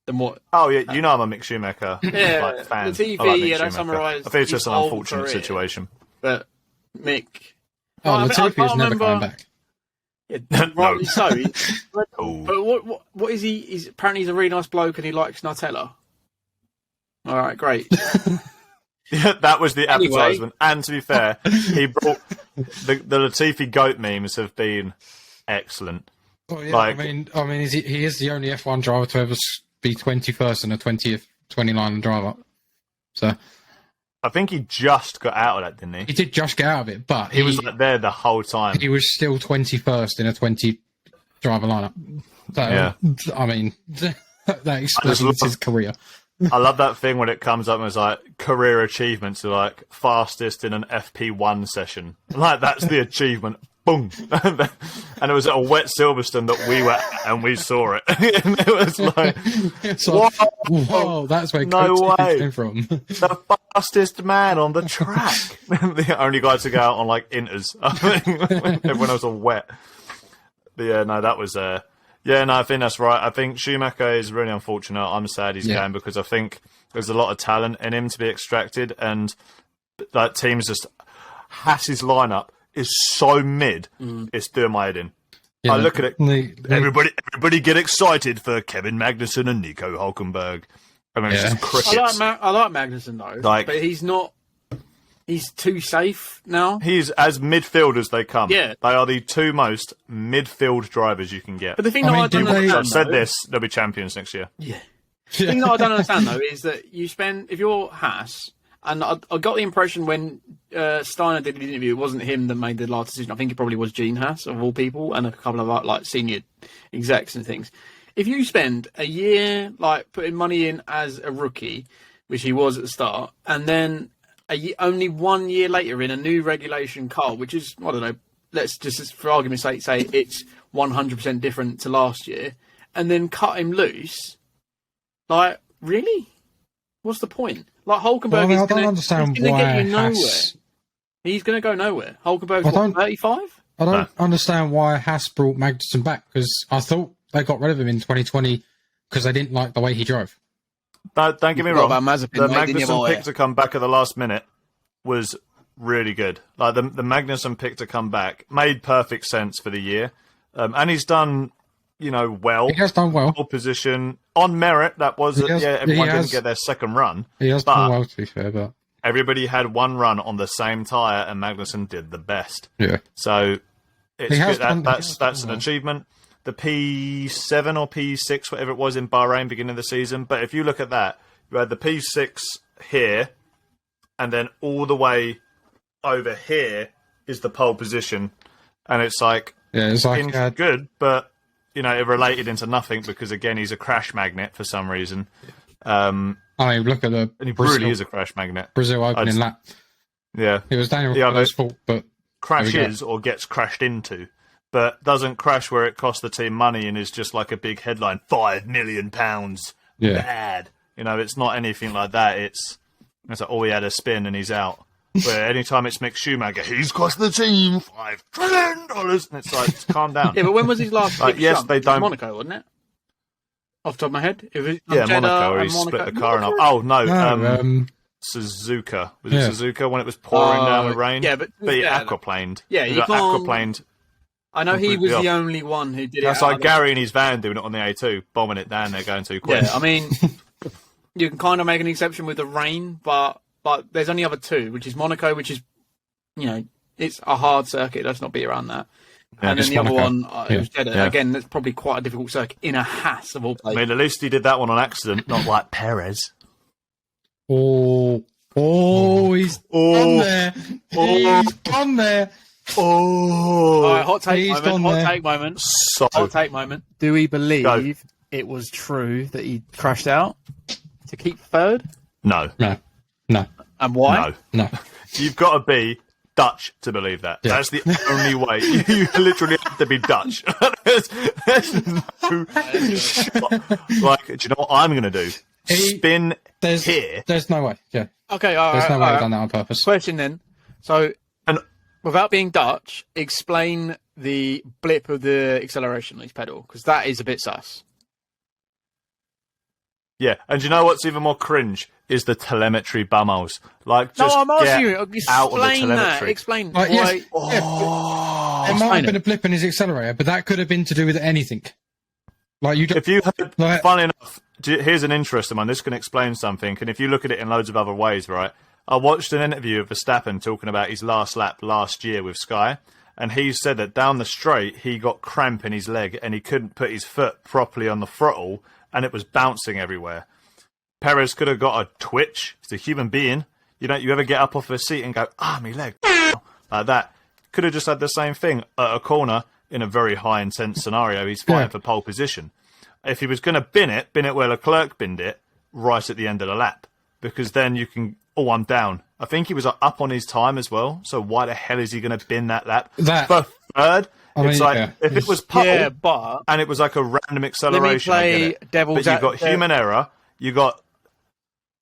than what? Oh yeah, I'm a Mick Schumacher fan. The TV, that summarised. I think it's just an unfortunate situation. But Mick, Latifi is never coming back. Yeah, rightly so. But what is he? Apparently he's a really nice bloke and he likes Nutella. All right, great. Yeah, that was the advertisement. Anyway. And to be fair, he brought the Latifi goat memes have been excellent. Well, yeah, I mean, he is the only F1 driver to ever be 21st and a 20th 29 driver. So I think he just got out of that, didn't he? He did just get out of it, but he was there the whole time. He was still 21st in a 20 driver lineup. So yeah. I mean, that explains his career. I love that thing when it comes up and it's like career achievements are like fastest in an FP1 session. Like that's the achievement. Boom. And it was at a wet Silverstone that we were at and we saw it. And it was like, whoa, that's where no way came from. The fastest man on the track. The only guy to go out on like inters. Everyone else all wet. But yeah, no, that was yeah, no, I think that's right. I think Schumacher is really unfortunate. I'm sad he's going because I think there's a lot of talent in him to be extracted, and that team's just Haas's lineup is so mid. It's doing my head in. Yeah, I look at it. Everybody get excited for Kevin Magnussen and Nico Hulkenberg. I mean, it's just crickets. I like Magnussen though, but he's not. He's too safe now. He's as midfield as they come. Yeah. They are the two most midfield drivers you can get. But the thing I don't understand, I've said this, they'll be champions next year. Yeah. The thing that I don't understand, though, is that you spend, if you're Haas, and I got the impression when Steiner did the interview, it wasn't him that made the last decision. I think it probably was Gene Haas, of all people, and a couple of like senior execs and things. If you spend a year like putting money in as a rookie, which he was at the start, and then only 1 year later in a new regulation car, which is, I don't know, let's just for argument's sake say it's 100% different to last year, and then cut him loose, like, really? What's the point? Like, Hulkenberg is going to get you nowhere. He's going to go nowhere. Hulkenberg's 35? I don't understand why Haas brought Magnussen back, because I thought they got rid of him in 2020 because they didn't like the way he drove. Don't get me wrong. The Magnussen pick to come back at the last minute was really good. Like the Magnussen pick to come back made perfect sense for the year, and he's done, well. He has done well. Pole position on merit. That was everyone didn't get their second run. He has done well, to be fair, but everybody had one run on the same tyre, and Magnussen did the best. Yeah. So it's good. That's an achievement. The P7 or P6, whatever it was in Bahrain, beginning of the season. But if you look at that, you had the P6 here, and then all the way over here is the pole position. And it's like, good, but, it related into nothing because, again, he's a crash magnet for some reason. I mean, look at the... And he really is a crash magnet. Brazil opening lap. Yeah. It was Daniel Ricciardo's fault, but... Crashes or gets crashed into. But doesn't crash where it costs the team money and is just like a big headline, £5 million. Yeah. Bad. It's not anything like that. It's like, he had a spin and he's out. Where anytime it's Mick Schumacher, he's cost the team $5 trillion. And it's like, calm down. Yeah, but when was his last yes, they don't. Monaco, wasn't it? Off the top of my head? Monaco, where he split the car up. Oh, no. Suzuka. Was it Suzuka when it was pouring down with rain? Yeah, but he aquaplaned. Yeah, he aquaplaned. I know he was the only one who did it. That's like Gary in his van doing it on the A2, bombing it down there, going too quick. Yeah, I mean, you can kind of make an exception with the rain, but there's only other two, which is Monaco, which is, it's a hard circuit. Let's not be around that. Yeah, and then the other one, it was Jeddah. Yeah. Again, that's probably quite a difficult circuit in a Haas of all places. I mean, at least he did that one on accident, not like Perez. He's on there. He's on there. All right, hot take moment. Hot take moment. Do we believe it was true that he crashed out to keep third? No. And why? No. You've got to be Dutch to believe that. Yeah. That's the only way. You literally have to be Dutch. there's no like, do you know what I'm going to do? Spin here. There's no way. Yeah. Okay. There's no way I've done that on purpose. Question then. So, without being Dutch, explain the blip of the acceleration on his pedal, because that is a bit sus. Yeah, and do you know what's even more cringe is the telemetry bummos. Like, just I'm asking you, out of the telemetry. Explain why. Yes. There might have been a blip in his accelerator, but that could have been to do with anything. Like if you had, funny enough, here's an interesting one. This can explain something, and if you look at it in loads of other ways, right? I watched an interview of Verstappen talking about his last lap last year with Sky, and he said that down the straight he got cramp in his leg and he couldn't put his foot properly on the throttle and it was bouncing everywhere. Perez could have got a twitch. He's a human being. You ever get up off a seat and go, my leg, like that. Could have just had the same thing at a corner in a very high intense scenario. He's fighting for pole position. If he was going to bin it where Leclerc binned it, right at the end of the lap, because then you can, oh, I'm down. I think he was up on his time as well, so why the hell is he going to bin that lap? For third, if it was puddle, and it was like a random acceleration, let me play devil's but you've got human error, you got...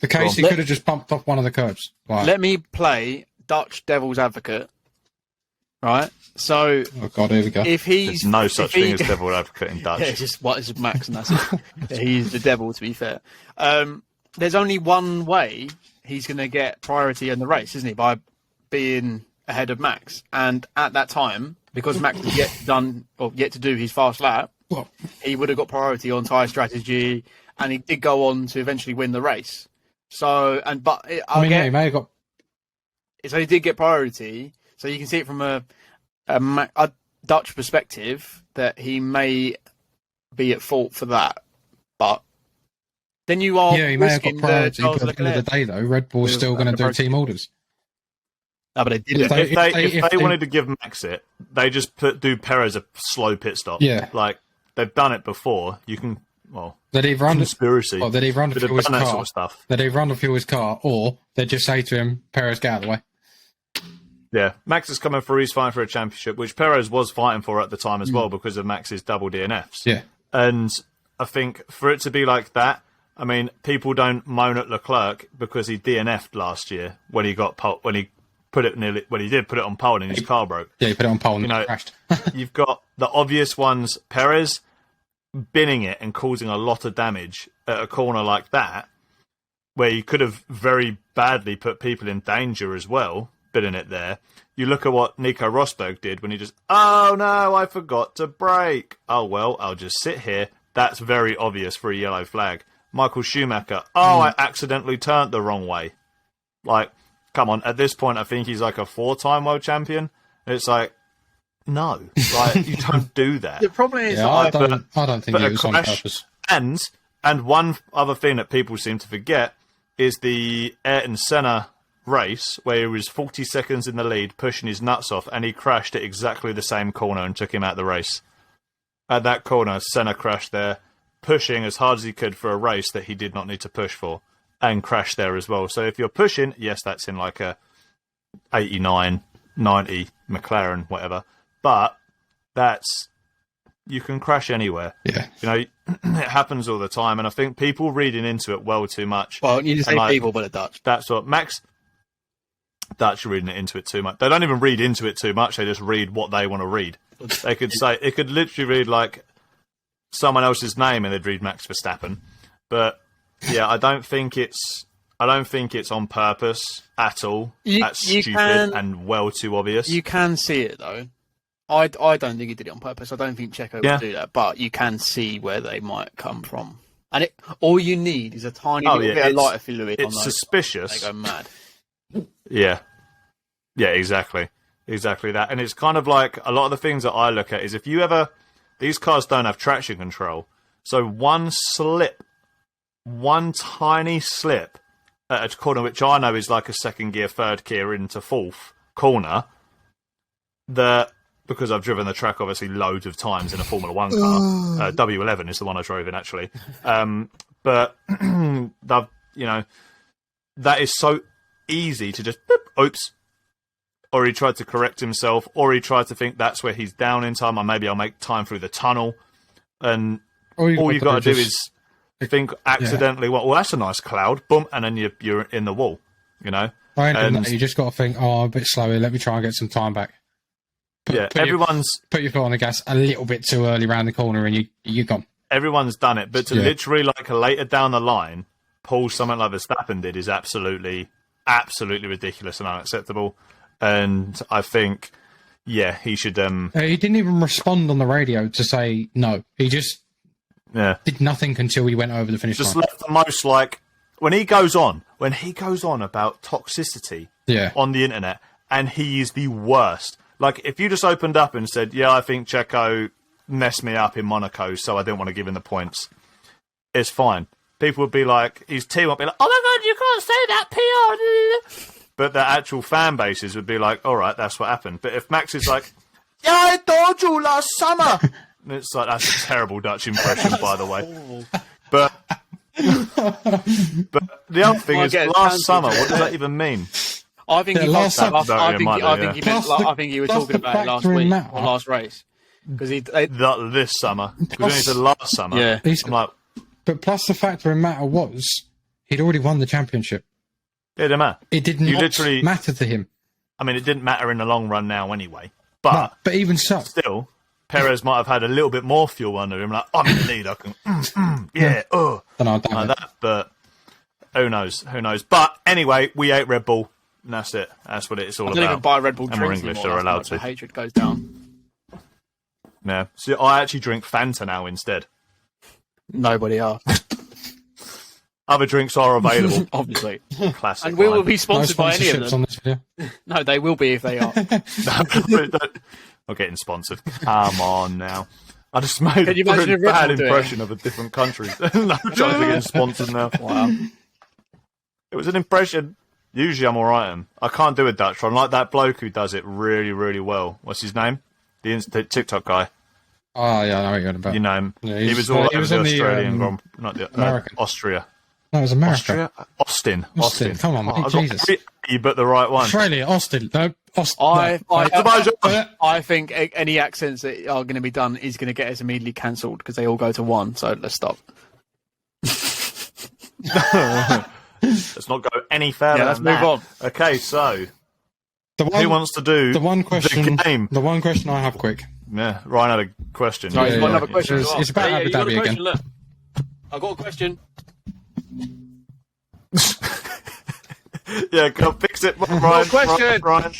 The case he could have just bumped off one of the curbs. Right. Let me play Dutch devil's advocate. Right, so oh god, here we go. If he's There's no such thing as devil's advocate in Dutch. Yeah, it's just what is Max, and that's it. Yeah, he's the devil, to be fair. There's only one way he's going to get priority in the race, isn't he? By being ahead of Max, and at that time, because Max was yet to do his fast lap, he would have got priority on tyre strategy, and he did go on to eventually win the race. So, he may have got. So he did get priority. So you can see it from a Dutch perspective that he may be at fault for that, but then you are he may have got priority. But at the end of the day, though, Red Bull's still going to do team orders. No, but they did. If they wanted to give Max it, they just do Perez a slow pit stop. Yeah, like they've done it before. You can. Well, they'd either conspiracy. They'd either underfuel his car, sort of stuff. They'd either underfuel his car, or they'd just say to him, "Perez, get out of the way." Yeah, Max is coming through. He's fighting for a championship, which Perez was fighting for at the time as well because of Max's double DNFs. Yeah, and I think for it to be like that, I mean, people don't moan at Leclerc because he DNF'd last year when he got when he put it on pole and his car broke. Yeah, he put it on pole and it crashed. You've got the obvious ones, Perez binning it and causing a lot of damage at a corner like that, where you could have very badly put people in danger as well, binning it there. You look at what Nico Rosberg did when he just, oh no, I forgot to brake. Oh well, I'll just sit here. That's very obvious for a yellow flag. Michael Schumacher, I accidentally turned the wrong way. Like, come on, at this point I think he's like a 4-time world champion. It's like, no, like you don't do that. The problem is, I don't think it was on purpose. And one other thing that people seem to forget is the Ayrton Senna race where he was 40 seconds in the lead, pushing his nuts off, and he crashed at exactly the same corner and took him out of the race. At that corner, Senna crashed there, pushing as hard as he could for a race that he did not need to push for, and crashed there as well. So if you're pushing, yes, that's in like a 89, 90 McLaren, whatever. But you can crash anywhere. Yeah. You know, it happens all the time. And I think people reading into it well too much. Well, you just say people, but a Dutch. That's what Dutch are reading it into it too much. They don't even read into it too much. They just read what they want to read. They could say, it could literally read like someone else's name and they'd read Max Verstappen. But yeah, I don't think it's on purpose at all. That's stupid and well too obvious. You can see it though. I don't think he did it on purpose. I don't think Checo would do that, but you can see where they might come from. And all you need is a tiny little bit of lighter fluid. It's suspicious. They go mad. Yeah, exactly that. And it's kind of like a lot of the things that I look at is these cars don't have traction control. So one tiny slip at a corner, which I know is like a second gear, third gear into fourth corner, because I've driven the track obviously loads of times in a Formula 1 car. W11 is the one I drove in actually. But that is so easy to just, oops. Or he tried to correct himself, or he tried to think that's where he's down in time, or maybe I'll make time through the tunnel. And all you've got to do is think accidentally, well, that's a nice cloud, boom, and then you're in the wall, you know? You just got to think, I'm a bit slower, let me try and get some time back. Put your foot on the gas a little bit too early around the corner and you're gone. Everyone's done it, but to literally, like, later down the line, pull something like Verstappen did is absolutely ridiculous and unacceptable. And I think, he should... he didn't even respond on the radio to say no. He just did nothing until he went over the finish line. Just left the most, like... When he goes on about toxicity on the internet, and he is the worst. Like, if you just opened up and said, I think Checo messed me up in Monaco, so I didn't want to give him the points, it's fine. People would be like, his team would be like, oh my God, you can't say that, PR. But the actual fan bases would be like, all right, that's what happened. But if Max is like, I told you last summer. And it's like, that's a terrible Dutch impression, by the way. But But the other thing is, last summer, what does that even mean? I think he last that. summer. I think he was talking about it last week or last race. Because this summer. Because he said last summer. Yeah. I'm like, but plus the factor in matter was he'd already won the championship. it didn't matter. It did not matter to him. I mean, it didn't matter in the long run now anyway. But even so, still, Perez might have had a little bit more fuel under him. Like, I'm in the lead. I can, like that. But who knows? Who knows? But anyway, we ate Red Bull, and that's it. That's what it's all about. I don't even buy Red Bull and we're drinks English, anymore. they're allowed to. The hatred goes down. Yeah. So I actually drink Fanta now instead. Nobody are. Other drinks are available. Obviously. Classic. And we will be sponsored by any of sponsorships them. on this video. No, they will be if they are. Not getting sponsored. Come on now. I just made Can you a imagine bad if Red Bull impression of a different country. No, I'm trying to be getting sponsored now. Wow. It was an impression. Usually I'm alright. I can't do a Dutch one. Like that bloke who does it really, really well. What's his name? The TikTok guy. Oh, yeah, I know what you're on about. You know him. Yeah, he was all over the on Australian, not the American. Austria. No, it was America. Austria? Austin. Come on, mate. Jesus. You but the right one. Australia, Austin. No, Austin. I think any accents that are going to be done is going to get us immediately cancelled because they all go to one. So let's stop. Let's not go any further. Yeah, let's move on. Okay, so who wants to do the one question? The game? The one question I have, quick. Yeah, Ryan had a question. Sorry, he's got another question. It's about Abu Dhabi again. Look, I got a question. Yeah, go fix it, Ryan. Question. Ryan.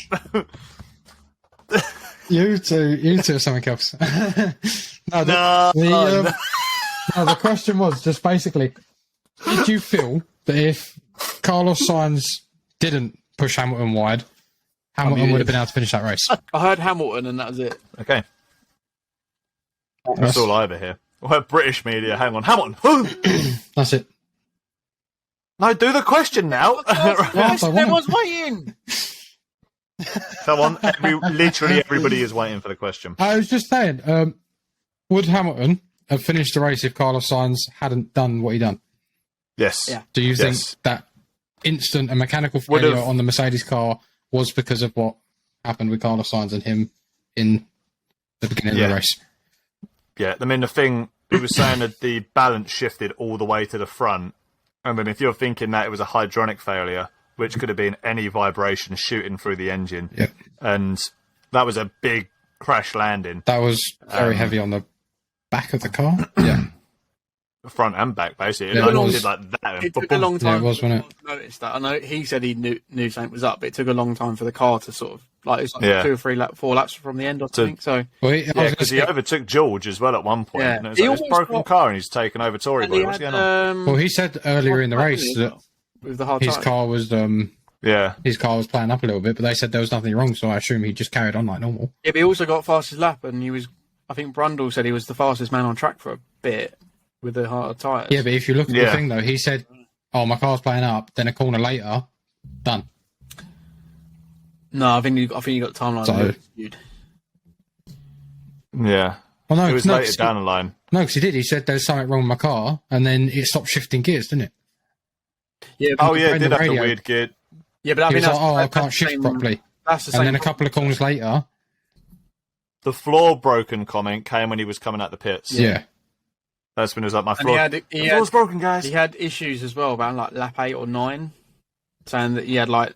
You two are something else. The question was just basically, did you feel that if Carlos Sainz didn't push Hamilton wide, Hamilton would have been able to finish that race? I heard Hamilton and that was it. Okay. That's all I ever hear. Well, British media, hang on. Hamilton! That's it. No, do the question now. Everyone's waiting. Come on. Literally everybody is waiting for the question. I was just saying, would Hamilton have finished the race if Carlos Sainz hadn't done what he done? Yes. Yeah. Do you think that instant and mechanical failure on the Mercedes car was because of what happened with Carlos Sainz and him in the beginning of the race? Yeah, I mean, the thing, he was saying that the balance shifted all the way to the front. I mean, if you're thinking that it was a hydronic failure, which could have been any vibration shooting through the engine, and that was a big crash landing. That was very heavy on the back of the car. Yeah. Front and back, basically. Yeah, it did like that. It took a long time. Yeah, it was, wasn't it? Notice that. I know he said he knew something was up, but it took a long time for the car to sort of it was like 2 or 3 4 laps from the end, I think. So because he overtook George as well at one point. Yeah. And it was like, broken car, and he's taken over Tory boy. What's going on? Well, he said earlier in the race that with the hard his car was his car was playing up a little bit, but they said there was nothing wrong, so I assume he just carried on like normal. Yeah, but he also got fastest lap, and he was. I think Brundle said he was the fastest man on track for a bit with the hard tyres. Yeah, but if you look at the thing though, he said, "Oh, my car's playing up." Then a corner later, done. No, I think you got the timeline. Yeah. Well, no, it was later down the line. No, because he did. He said there's something wrong with my car, and then it stopped shifting gears, didn't it? Yeah. It did have the weird gear. Yeah, but I mean, I can't shift properly. That's the same. And then a couple of corners later, the floor broken comment came when he was coming out the pits. Yeah. That's when it was like, my floor. He floor's broken, guys. He had issues as well about like lap 8 or 9, saying that he had like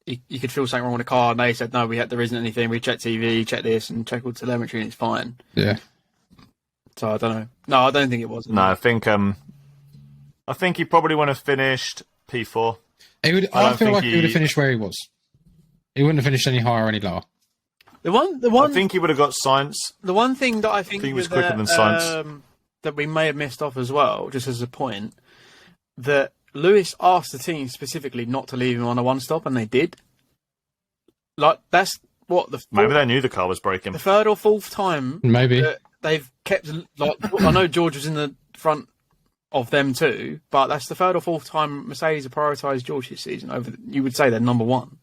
you could feel something wrong with the car, and they said no, there isn't anything. We checked TV, checked this, and checked all telemetry, and it's fine. Yeah. So I don't know. No, I don't think it was. No, I think he probably would have finished P4. I feel like he would have finished where he was. He wouldn't have finished any higher or any lower. The one. I think he would have got Sainz. The one thing that I think he was quicker than Sainz. That we may have missed off as well, just as a point, that Lewis asked the team specifically not to leave him on a one-stop, and they did. Like, that's what maybe they knew the car was breaking. The 3rd or 4th time maybe that they've kept, like, I know George was in the front of them too, but that's the 3rd or 4th time Mercedes have prioritised George this season over, you would say they're number 1.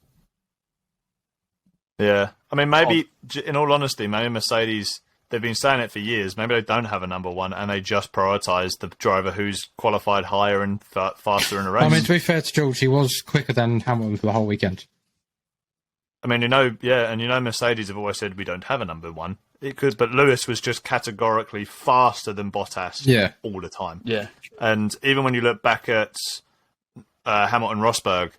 Yeah. I mean, maybe, in all honesty, maybe Mercedes they've been saying it for years. Maybe they don't have a number one, and they just prioritise the driver who's qualified higher and faster in a race. I mean, to be fair to George, he was quicker than Hamilton for the whole weekend. I mean, and Mercedes have always said we don't have a number one. It could, but Lewis was just categorically faster than Bottas all the time. Yeah. And even when you look back at Hamilton-Rosberg,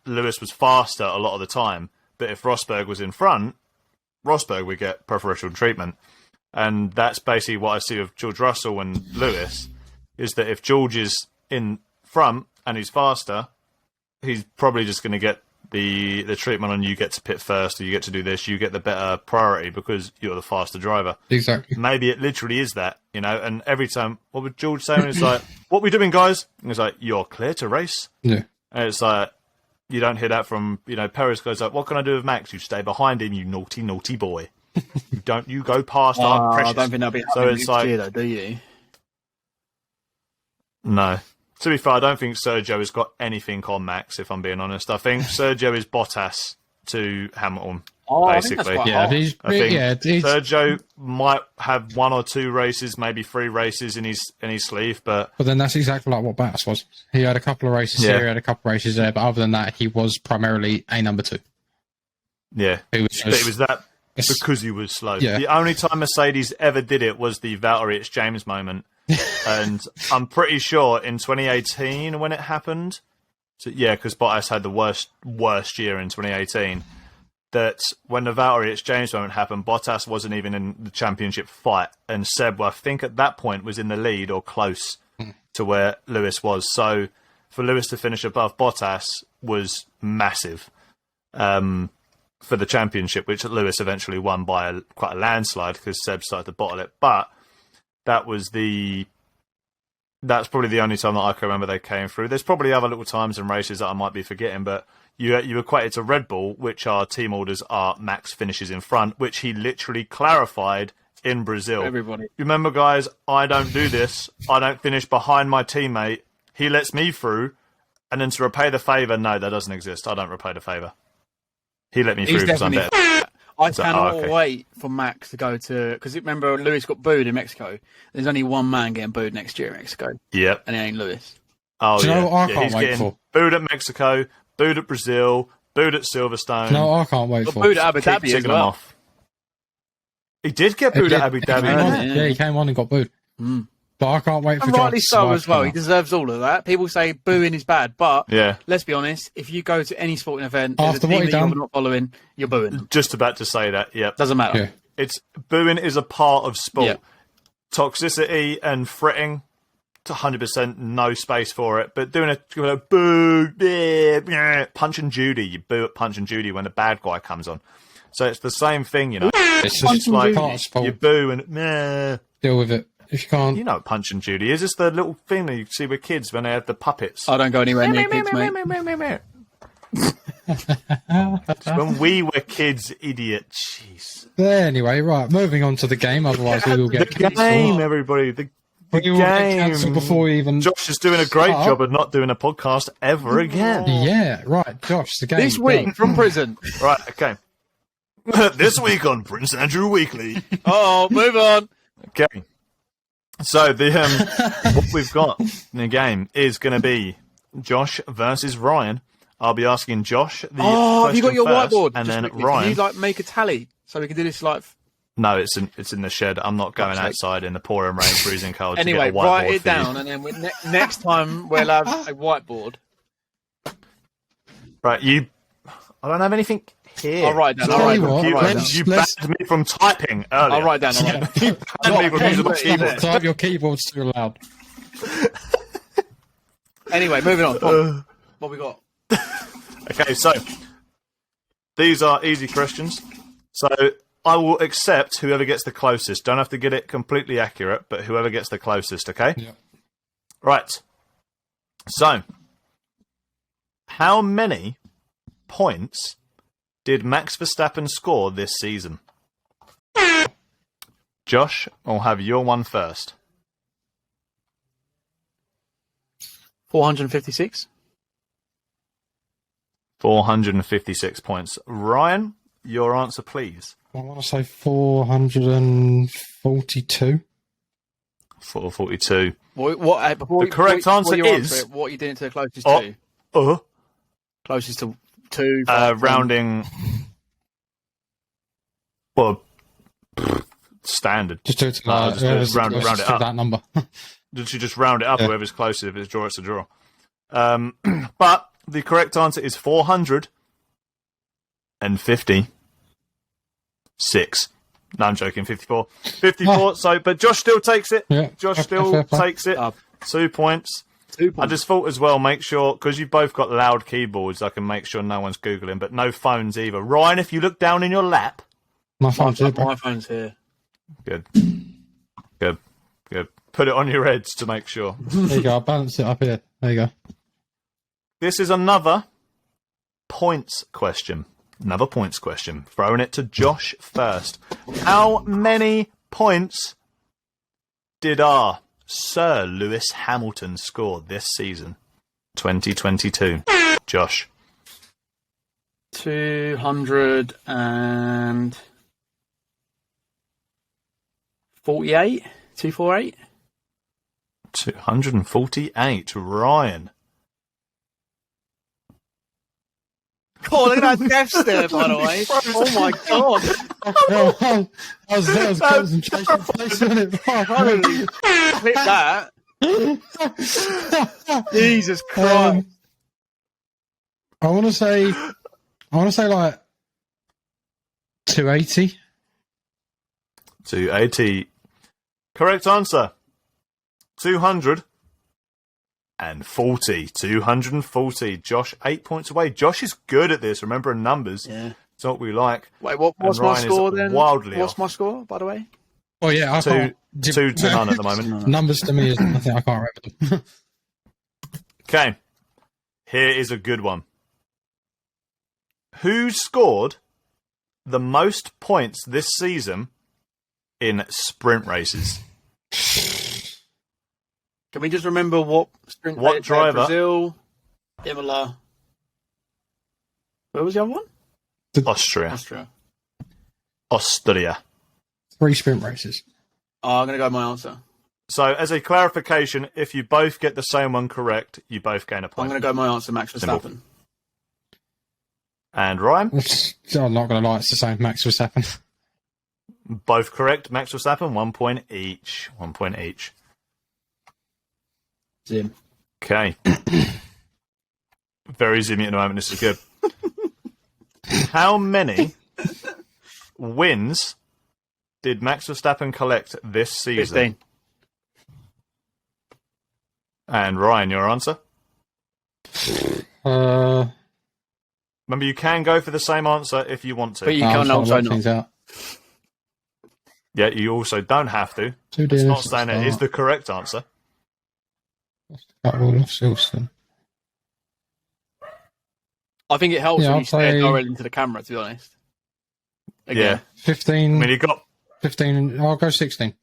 Lewis was faster a lot of the time. But if Rosberg was in front, Rosberg would get preferential treatment. And that's basically what I see with George Russell and Lewis, is that if George is in front and he's faster, he's probably just going to get the treatment on you get to pit first, or you get to do this, you get the better priority because you're the faster driver. Exactly. Maybe it literally is that, and every time, what would George say? It's like, what are we doing, guys? And it's like, you're clear to race. Yeah. And it's like, you don't hear that from, Perez goes like, what can I do with Max? You stay behind him, you naughty, naughty boy. Don't you go past our precious. I don't think that'll be so it's like, though, do you? No. To be fair, I don't think Sergio has got anything on Max, if I'm being honest. I think Sergio is Bottas to Hamilton, basically. I think Sergio might have 1 or 2 races, maybe 3 races in his sleeve, but then that's exactly like what Bottas was. He had a couple of races here, he had a couple of races there, but other than that, he was primarily a number 2. Yeah, it was that because he was slow. Yeah. The only time Mercedes ever did it was the Valtteri James moment. And I'm pretty sure in 2018 when it happened, because Bottas had the worst year in 2018, that when the Valtteri James moment happened, Bottas wasn't even in the championship fight, and Seb, I think at that point, was in the lead or close to where Lewis was. So for Lewis to finish above Bottas was massive for the championship, which Lewis eventually won by quite a landslide because Seb started to bottle it. But that's probably the only time that I can remember they came through. There's probably other little times and races that I might be forgetting, but you equate it to Red Bull, which our team orders are Max finishes in front, which he literally clarified in Brazil. Everybody. Remember, guys, I don't do this. I don't finish behind my teammate. He lets me through. And then to repay the favour, no, that doesn't exist. I don't repay the favour. He let me through because I'm better. I cannot wait for Max to go to... Because remember, Lewis got booed in Mexico. There's only one man getting booed next year in Mexico. Yep. And it ain't Lewis. Oh, do you know what I can't wait for? Booed at Mexico, booed at Brazil, booed at Silverstone. No, I can't wait for. Booed at Abu Dhabi as well. He did get booed at Abu Dhabi. Yeah, he came on and got booed. But I can't wait for. And rightly so as well. He deserves all of that. People say booing is bad, but let's be honest. If you go to any sporting event, after what he done, you're not following, you're booing. Just about to say that. Yep. Doesn't matter. Yeah. It's booing is a part of sport. Yeah. Toxicity and fretting, 100% no space for it. But doing a boo, Punch and Judy, you boo at Punch and Judy when the bad guy comes on. So it's the same thing, It's just like part of sport. you boo and deal with it. If you can't, you know what Punch and Judy is. It's the little thing that you see with kids when they have the puppets. I don't go anywhere near kids, mate. When we were kids, idiot. Jeez. Anyway, right. Moving on to the game. Otherwise, we will get the game, everybody. The game. Before we even. Josh is doing a great job of not doing a podcast ever again. Yeah, right, Josh. The game This week from prison. Right. Okay. This week on Prince Andrew Weekly. Oh, move on. Okay. So what we've got in the game is going to be Josh versus Ryan. I'll be asking Josh the question have you got your first, whiteboard? and then quickly, Ryan. Can you make a tally so we can do this live? No, it's in the shed. I'm not going outside in the pouring rain, freezing cold. Anyway, to get a whiteboard write it down, and then next time we'll have a whiteboard. Right, I don't have anything here. I'll write it down. You banned me from typing earlier. I'll write it down. You banned me from using my keyboard. Type your keyboard's too loud. Anyway, moving on. What we got? Okay, so these are easy questions. So I will accept whoever gets the closest. Don't have to get it completely accurate, but whoever gets the closest, okay? Yeah. Right. So, how many points did Max Verstappen score this season? Josh, I'll have your one first. 456. 456 points. Ryan, your answer, please. I want to say 442. 442. Before The correct answer is... what are you doing to the closest to? Closest to 2, 5, rounding... Well, standard. Just do it to round it up. That number. Did you just round it up? Whoever's closest. If it's a draw, it's a draw. But the correct answer is 456. No, I'm joking. 54. 54. Oh. So, but Josh still takes it. Yeah, Josh still takes it. 2 points. 2 points. I just thought as well, make sure, because you've both got loud keyboards, I can make sure no one's Googling, but no phones either. Ryan, if you look down in your lap. My phone's here. My phone's here. Good. Put it on your heads to make sure. There you go. I'll balance it up here. There you go. This is another points question. Throwing it to Josh first. How many points did our Sir Lewis Hamilton score this season? 2022. Josh. 248. 248. 248. Ryan. Oh, look at that death stare, by the way. Oh my god. I was concentration place on it. Holy clip that. Jesus Christ. I want to say like 280. 280. Correct answer. 240. Josh, 8 points away. Josh is good at this, remembering numbers. Yeah. It's what we like. Wait, what's my score then? What's my score, by the way? Oh, yeah. I can't. 2-9 at the moment. Numbers to me is nothing. I can't remember them. Okay. Here is a good one. Who scored the most points this season in sprint races? Can we just remember what driver? Brazil, Imola. Where was the other one? Austria. 3 sprint races. Oh, I'm going to go with my answer. So, as a clarification, if you both get the same one correct, you both gain a point. I'm going to go with my answer, Max Verstappen. And Ryan? I'm not going to lie, it's the same. Max Verstappen. Both correct. Max Verstappen, 1 point each. 1 point each. Zim. Okay. Very zimmy at the moment. This is good. How many wins did Max Verstappen collect this season? 15. And Ryan, your answer? Remember, you can go for the same answer if you want to. But you can't also not. Yeah, you also don't have to. It's not saying it is the correct answer. I think it helps when you stare directly into the camera, to be honest. Again. Yeah. 15. I mean, you got 15. I'll go 16.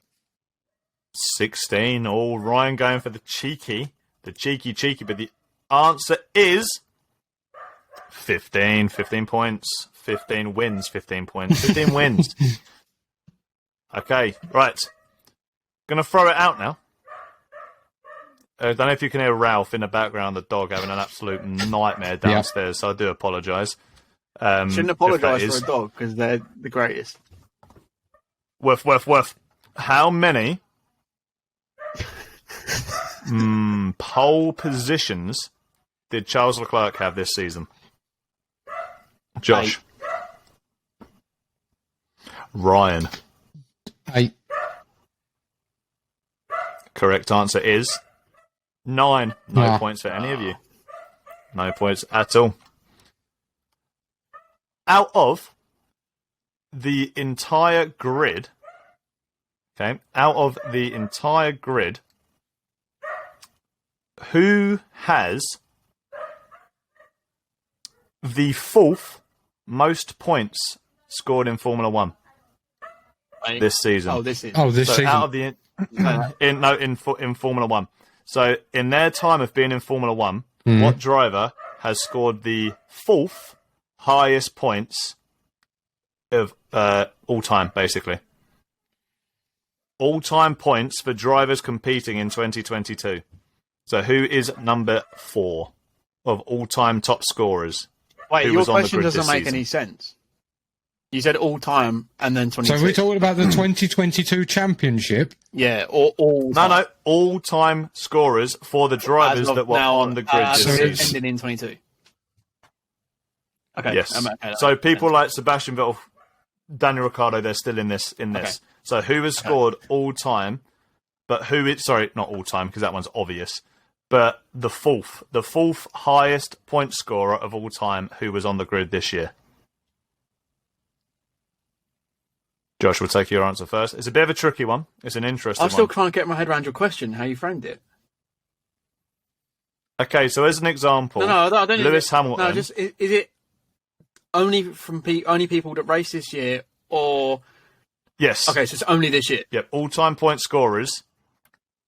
16. Oh, Ryan going for the cheeky. But the answer is 15. 15 points. 15 wins. 15 points. 15 wins. Okay, right. Gonna throw it out now. I don't know if you can hear Ralph in the background, the dog having an absolute nightmare downstairs, so I do apologise. Shouldn't apologise for a dog, because they're the greatest. Woof. How many pole positions did Charles Leclerc have this season? Josh. 8. Ryan. 8. Correct answer is 9. No points for any of you. No points at all. Out of the entire grid, who has the 4th most points scored in Formula 1 this season? This season. Out of the in Formula 1. So in their time of being in Formula 1, what driver has scored the 4th highest points of all time, basically. All-time points for drivers competing in 2022. So who is number 4 of all-time top scorers? Wait, your question doesn't make any sense. You said all-time and then 22. So we're talking about the 2022 championship? Yeah, or all. No, all-time scorers for the drivers that were on the grid this season. Ending in 22. Okay. Yes. Okay, so people like Sebastian Vettel, Daniel Ricciardo, they're still in this. Okay. So who has scored all-time, but who is... Sorry, not all-time, because that one's obvious. But the fourth highest point scorer of all time who was on the grid this year. Josh, we'll take your answer first. It's a bit of a tricky one. It's an interesting one. I'm still trying to get my head around your question, how you framed it. Okay, so as an example, I don't Lewis Hamilton... No, just, is it only from only people that race this year, or... Yes. Okay, so it's only this year. Yep, all-time point scorers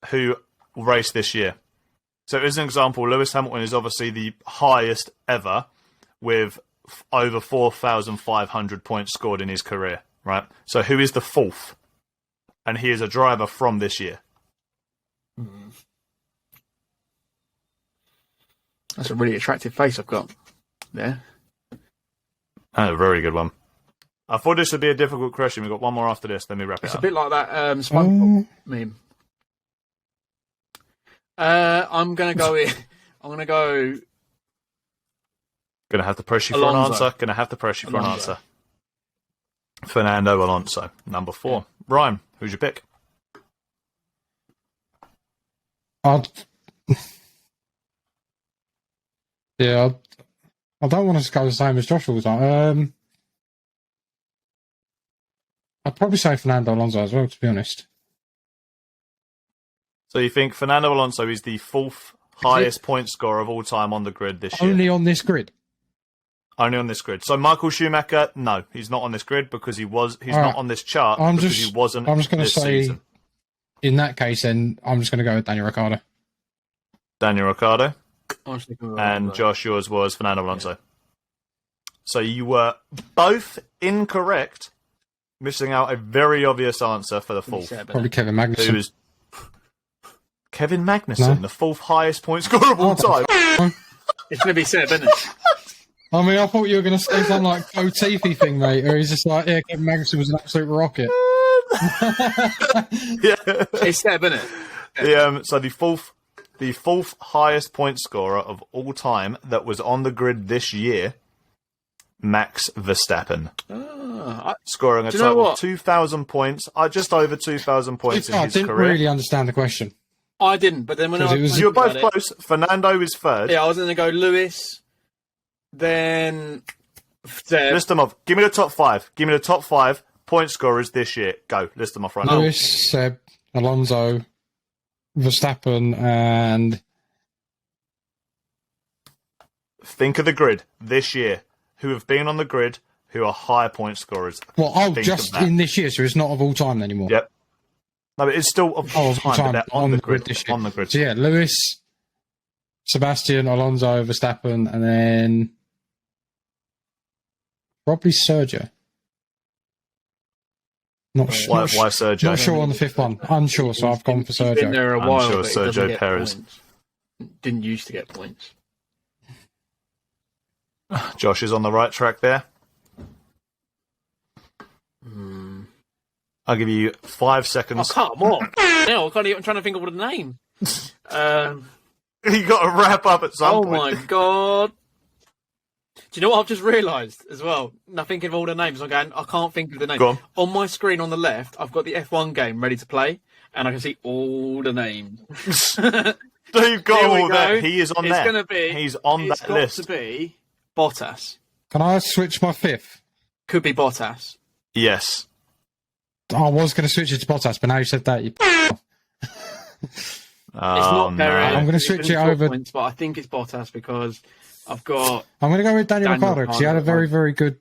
who raced this year. So as an example, Lewis Hamilton is obviously the highest ever with over 4,500 points scored in his career, right? So who is the fourth? And he is a driver from this year. That's a really attractive face I've got there. A very good one. I thought this would be a difficult question. We've got one more after this, then we wrap it up. It's a bit like that SpongeBob meme. I'm going to go in. I'm going to go... Going to have to press you for an answer. Going to have to press you for an answer. Fernando Alonso, number 4. Yeah. Ryan, who's your pick? I don't want to go the same as Josh all the time. I'd probably say Fernando Alonso as well, to be honest. So you think Fernando Alonso is the 4th highest point scorer of all time on the grid this year? Only on this grid? Only on this grid. So Michael Schumacher, no, he's not on this grid because he's not on this chart because he wasn't. I'm just going to say, season. In that case, then I'm just going to go with Daniel Ricciardo. Daniel Ricciardo. And Josh, yours was Fernando Alonso. Yeah. So you were both incorrect, missing out a very obvious answer for the 4th. Probably Kevin Magnussen. Who is Kevin Magnussen, the 4th highest point scorer of all time. It's going to be Seb, isn't it? I mean, I thought you were going to say some like Bo-Tifi thing, mate, or he's just like, yeah, Kevin Magnussen was an absolute rocket. Yeah. It's Seb, isn't it? Yeah. So the fourth highest point scorer of all time that was on the grid this year, Max Verstappen. Scoring a total of 2,000 points, just over 2,000 points in his career. I didn't really understand the question. I didn't, but then when you were both close. Fernando is 3rd. Yeah, I was going to go Lewis, then Seb. List them off. Give me the top 5. Give me the top 5 point scorers this year. Go. List them off right now. Lewis, Seb, Alonso, Verstappen, and... Think of the grid this year. Who have been on the grid, who are high point scorers. Well, just in this year, so it's not of all time anymore. Yep. No, but it's still of all time, but they're on the grid this year. On the grid. So yeah, Lewis, Sebastian, Alonso, Verstappen, and then probably Sergio. Why Sergio? Not sure on the 5th one. Unsure, so I've gone for Sergio. He's been there a while, but Sergio Perez didn't used to get points. Josh is on the right track there. I'll give you 5 seconds. Oh, come on. No, I'm trying to think of what a name. You got to wrap up at some point. Oh, my God. Do you know what I've just realised as well? Now thinking of all the names, I'm going, I can't think of the name. Go on my screen on the left, I've got the F1 game ready to play, and I can see all the names. You've got all that. He is on there. It's going to be... He's on that list. It's got to be Bottas. Can I switch my 5th? Could be Bottas. Yes. I was going to switch it to Bottas, but now you said that, you... It's not Perez. I'm going to switch it over. Points, but I think it's Bottas because I've got... I'm going to go with Daniel Ricciardo because he had a very, very good...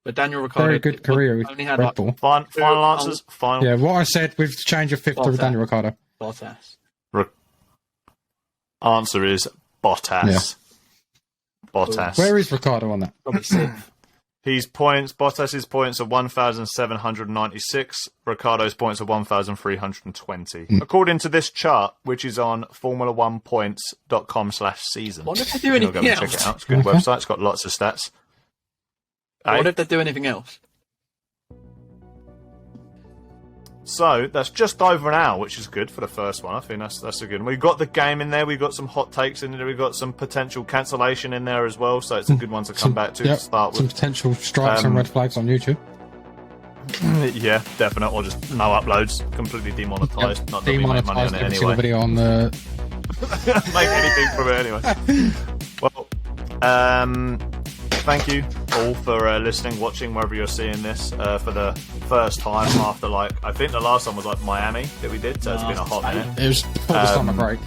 But Daniel Ricciardo... Very good career with Red Bull. Final answers? Final. Yeah, what I said with the change of 5th to Daniel Ricciardo. Bottas. Answer is Bottas. Yeah. Bottas. Where is Ricciardo on that? Probably 6th. His points, Bottas's points are 1,796. Ricciardo's points are 1,320. According to this chart, which is on formula1points.com/season. What if they do anything else? Check it out. It's a good website. It's got lots of stats. What if they do anything else? So that's just over an hour, which is good for the first one. I think that's a good one. We've got the game in there. We've got some hot takes in there. We've got some potential cancellation in there as well. So it's a good one to come back to start with. Some potential strikes and red flags on YouTube. Yeah, definitely. Or just no uploads, completely demonetised. Not that we make money on it anyway. Video on the... Make anything from it anyway. Well, thank you all for listening, watching, wherever you're seeing this for the first time after, like, I think the last one was like Miami that we did, so it's been a hot minute. It was before the summer break.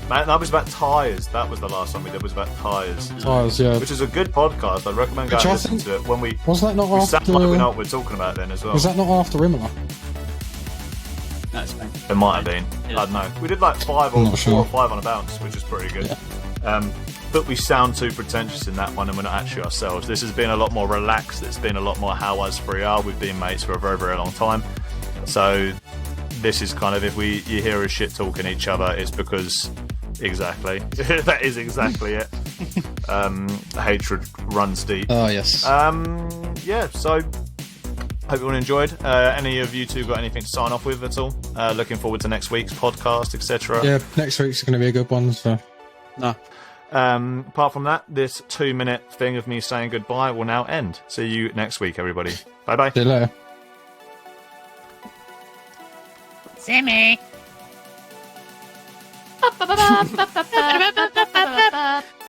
Man, that was about tyres. That was the last one we did, was about tyres. Tyres, yeah. Which is a good podcast. I'd recommend going and listen to it. When we was that not we after... sound like we know what we're talking about then as well. Was that not after Imola? No, it's fine. It might have been. Yeah. I don't know. We did like 4 or 5 on a bounce, which is pretty good. Yeah. But we sound too pretentious in that one, and we're not actually ourselves. This has been a lot more relaxed. It's been a lot more how us three are. We've been mates for a very, very long time. So this is kind of, if you hear us shit talking each other, it's because exactly that is exactly it. Hatred runs deep. Oh yes. Yeah. So hope everyone enjoyed. Any of you two got anything to sign off with at all? Looking forward to next week's podcast, etc. Yeah, next week's going to be a good one. So no. Apart from that, this 2-minute thing of me saying goodbye will now end. See you next week, everybody. Bye bye. See you later. Sammy.